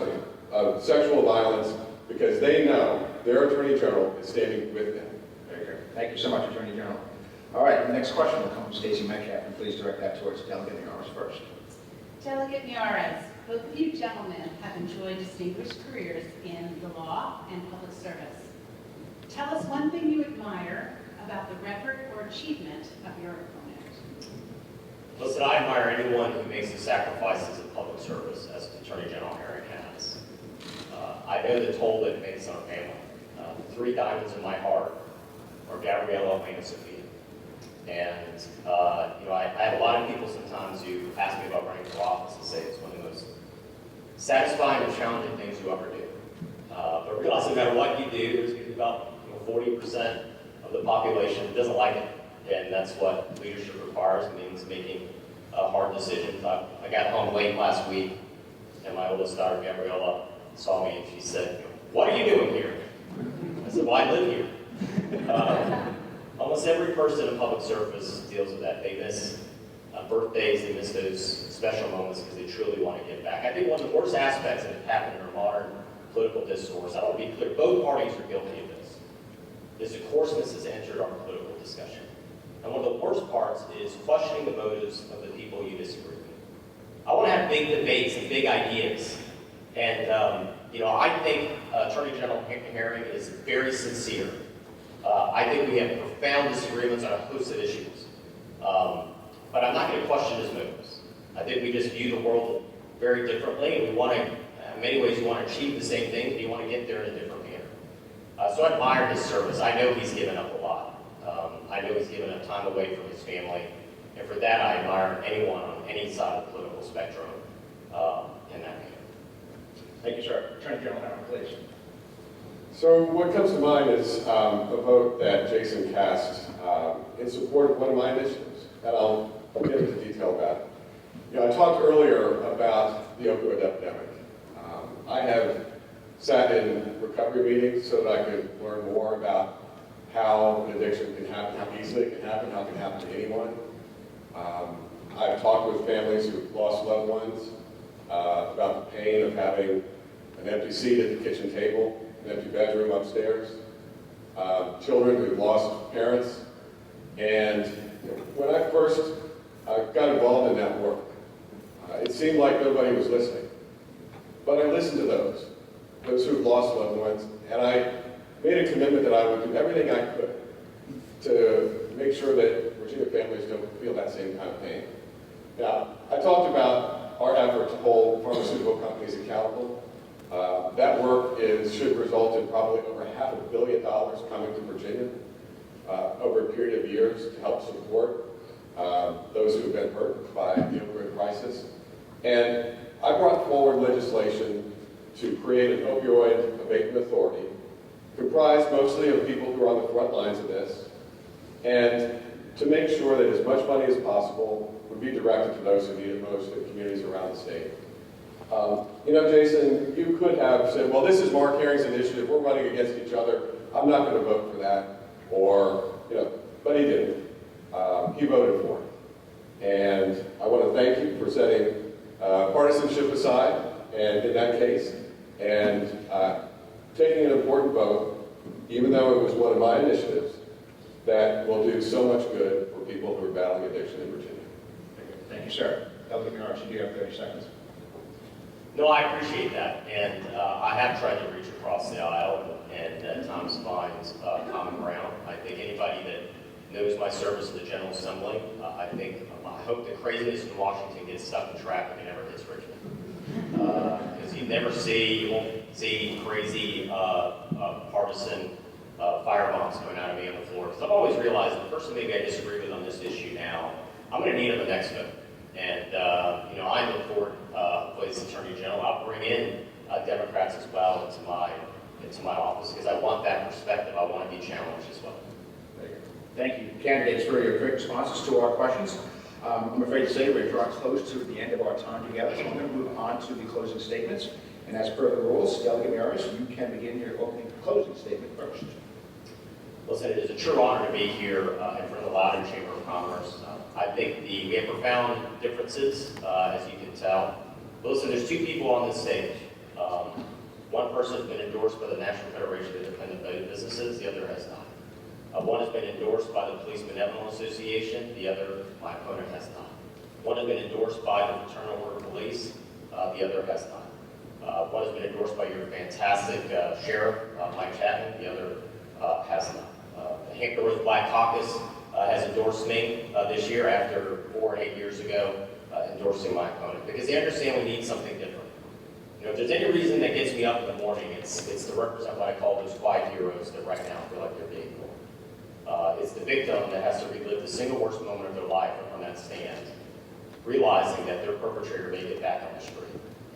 of sexual violence, because they know their Attorney General is standing with them. Very good. Thank you so much, Attorney General. All right, the next question will come from Stacey Metcalf, and please direct that towards Delegate Miyares first. Delegate Miyares, both of you gentlemen have enjoyed distinguished careers in the law and public service. Tell us one thing you admire about the record or achievement of your opponent. Listen, I admire anyone who makes the sacrifices of public service, as Attorney General Herring has. I know the toll that it makes on a family. The three diamonds in my heart are Gabriella and Sophia. And, I have a lot of people sometimes who ask me about running for office and say it's one of the most satisfying and challenging things you ever do. But realize no matter what you do, there's going to be about 40% of the population that doesn't like it. And that's what leadership requires. It means making hard decisions. I got home late last week, and my oldest daughter, Gabriella, saw me and she said, "What are you doing here?" I said, "Well, I live here." Almost every person in public service deals with that. They miss birthdays, they miss those special moments because they truly want to give back. I think one of the worst aspects that have happened in our modern political discourse, I want to be clear, both parties are guilty of this, is the coarseness has entered our political discussion. And one of the worst parts is questioning the motives of the people you disagree with. I want to have big debates and big ideas. And, I think Attorney General Herring is very sincere. I think we have profound disagreements on a host of issues. But I'm not going to question his motives. I think we just view the world very differently, and we want to, in many ways, you want to achieve the same thing, but you want to get there in a different manner. So I admire his service. I know he's given up a lot. I know he's given up time away from his family, and for that I admire anyone on any side of the political spectrum in that manner. Thank you, sir. Attorney General Herring, please. So what comes to mind is a vote that Jason cast in support of one of my initiatives, and I'll get into detail about it. I talked earlier about the opioid epidemic. I have sat in recovery meetings so that I could learn more about how an addiction can happen, how easily it can happen, how it can happen to anyone. I've talked with families who've lost loved ones about the pain of having an empty seat at the kitchen table, an empty bedroom upstairs, children who've lost parents. And when I first got involved in that work, it seemed like nobody was listening. But I listened to those who've lost loved ones, and I made a commitment that I would do everything I could to make sure that Virginia families don't feel that same kind of pain. Now, I talked about our effort to hold pharmaceutical companies accountable. That work should result in probably over $500 million coming to Virginia over a period of years to help support those who have been hurt by the opioid crisis. And I brought forward legislation to create an opioid abatement authority, comprised mostly of people who are on the front lines of this, and to make sure that as much money as possible would be directed to those who need it most in communities around the state. Jason, you could have said, well, this is Mark Herring's initiative, we're running against each other, I'm not going to vote for that, but he didn't. He voted for it. And I want to thank you for setting partisanship aside, and in that case, and taking an important vote, even though it was one of my initiatives, that will do so much good for people who are battling addiction in Virginia. Thank you, sir. Delegate Miyares, you do have 30 seconds. No, I appreciate that, and I have tried to reach across the aisle and at times find common ground. I think anybody that knows my service in the General Assembly, I hope the craziness in Washington gets stuck in traffic and never hits Richmond. Because you won't see crazy partisan firebombs coming out of me on the floor. Because I've always realized the person maybe I disagree with on this issue now, I'm going to need him the next vote. And, I look forward, as Attorney General, I'll bring in Democrats as well into my office because I want that perspective. I want to be challenged as well. Thank you. Candidate candidates for your quick responses to our questions. I'm afraid to say we're drawing close to the end of our time together, so I'm going to move on to the closing statements. And as per the rules, Delegate Miyares, you can begin your opening closing statement first. Listen, it is a true honor to be here in front of the Loudoun Chamber of Commerce. I think we have profound differences, as you can tell. But listen, there's two people on this stage. One person has been endorsed by the National Federation of Independent Businesses, the other has not. One has been endorsed by the Police Benevolent Association, the other, my opponent, has not. One has been endorsed by the Fraternal Order of Police, the other has not. One has been endorsed by your fantastic sheriff, Mike Chapman, the other has not. The Hampton Roads Black Caucus has endorsed me this year after 4 and 8 years ago endorsing my opponent, because they understand we need something different. You know, if there's any reason that gets me up in the morning, it's to represent what I call those quiet heroes that right now feel like they're being ignored. It's the victim that has to relive the single worst moment of their life on that stand, realizing that their perpetrator may get back on the street.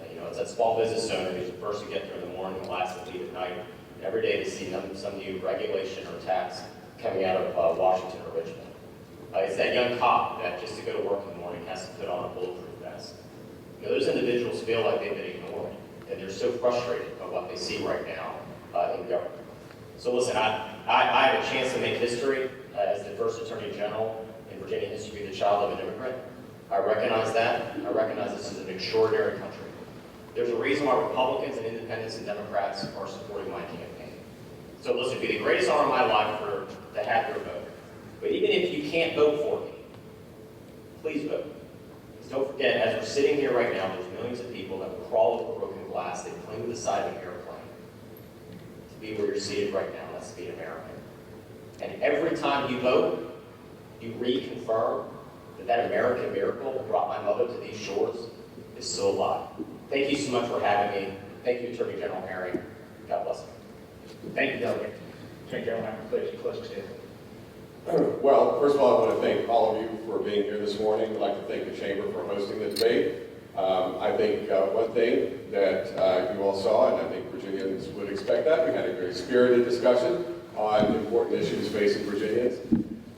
You know, it's that small business owner who's the first to get there in the morning and last to leave at night. And every day to see some new regulation or tax coming out of Washington or Richmond. It's that young cop that just to go to work in the morning has to put on a bulletproof vest. You know, those individuals feel like they've been ignored, and they're so frustrated by what they see right now in government. So listen, I have a chance to make history as the first Attorney General in Virginia history to be the child of an immigrant. I recognize that. I recognize this is an extraordinary country. There's a reason why Republicans and Independents and Democrats are supporting my campaign. So listen, it'd be the greatest honor of my life to have your vote. But even if you can't vote for me, please vote. Because don't forget, as we're sitting here right now, there's millions of people that will crawl over broken glass, they cling to the side of an airplane to be where you're seated right now, that's to be an American. And every time you vote, you reconfirm that American miracle that brought my mother to these shores is still alive. Thank you so much for having me. Thank you, Attorney General Herring. God bless you. Thank you, Delegate. Attorney General, I'm closing statement. Well, first of all, I want to thank all of you for being here this morning. I'd like to thank the Chamber for hosting the debate. I think one thing that you all saw, and I think Virginians would expect that, we had a very spirited discussion on important issues facing Virginians.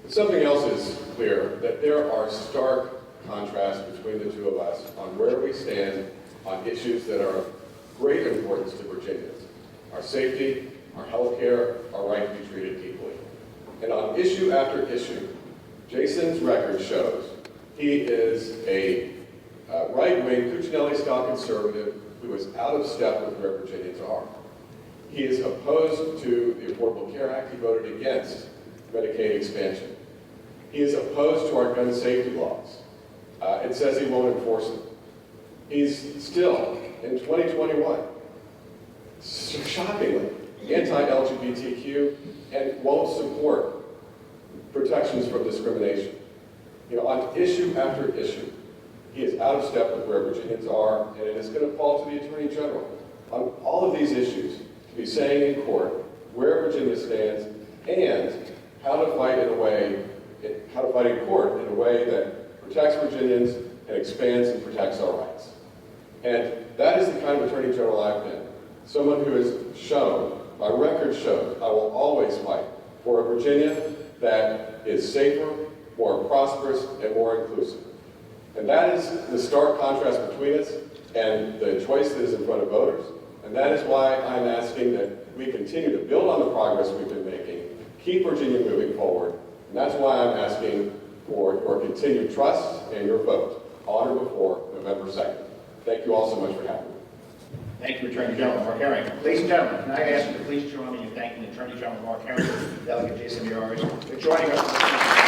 But something else is clear, that there are stark contrasts between the two of us on where we stand on issues that are of great importance to Virginians. Our safety, our health care, our right to be treated equally. And on issue after issue, Jason's record shows he is a right-wing, Cuccinelli-style conservative who is out of step with where Virginians are. He is opposed to the Affordable Care Act. He voted against Medicaid expansion. He is opposed to our gun safety laws. It says he won't enforce them. He's still, in 2021, shockingly, anti-LGBTQ and won't support protections from discrimination. You know, on issue after issue, he is out of step with where Virginians are, and it is going to fall to the Attorney General on all of these issues to be saying in court where Virginia stands and how to fight in court in a way that protects Virginians and expands and protects our rights. And that is the kind of Attorney General I've been. Someone who has shown, my record shows, I will always fight for a Virginia that is safer, more prosperous, and more inclusive. And that is the stark contrast between us and the choice that is in front of voters. And that is why I'm asking that we continue to build on the progress we've been making, keep Virginia moving forward, and that's why I'm asking for your continued trust and your vote on or before November 2nd. Thank you all so much for having me. Thank you, Attorney General Mark Herring. Ladies and gentlemen, can I ask you to please join me in thanking Attorney General Mark Herring and Delegate Jason Miyares for joining us.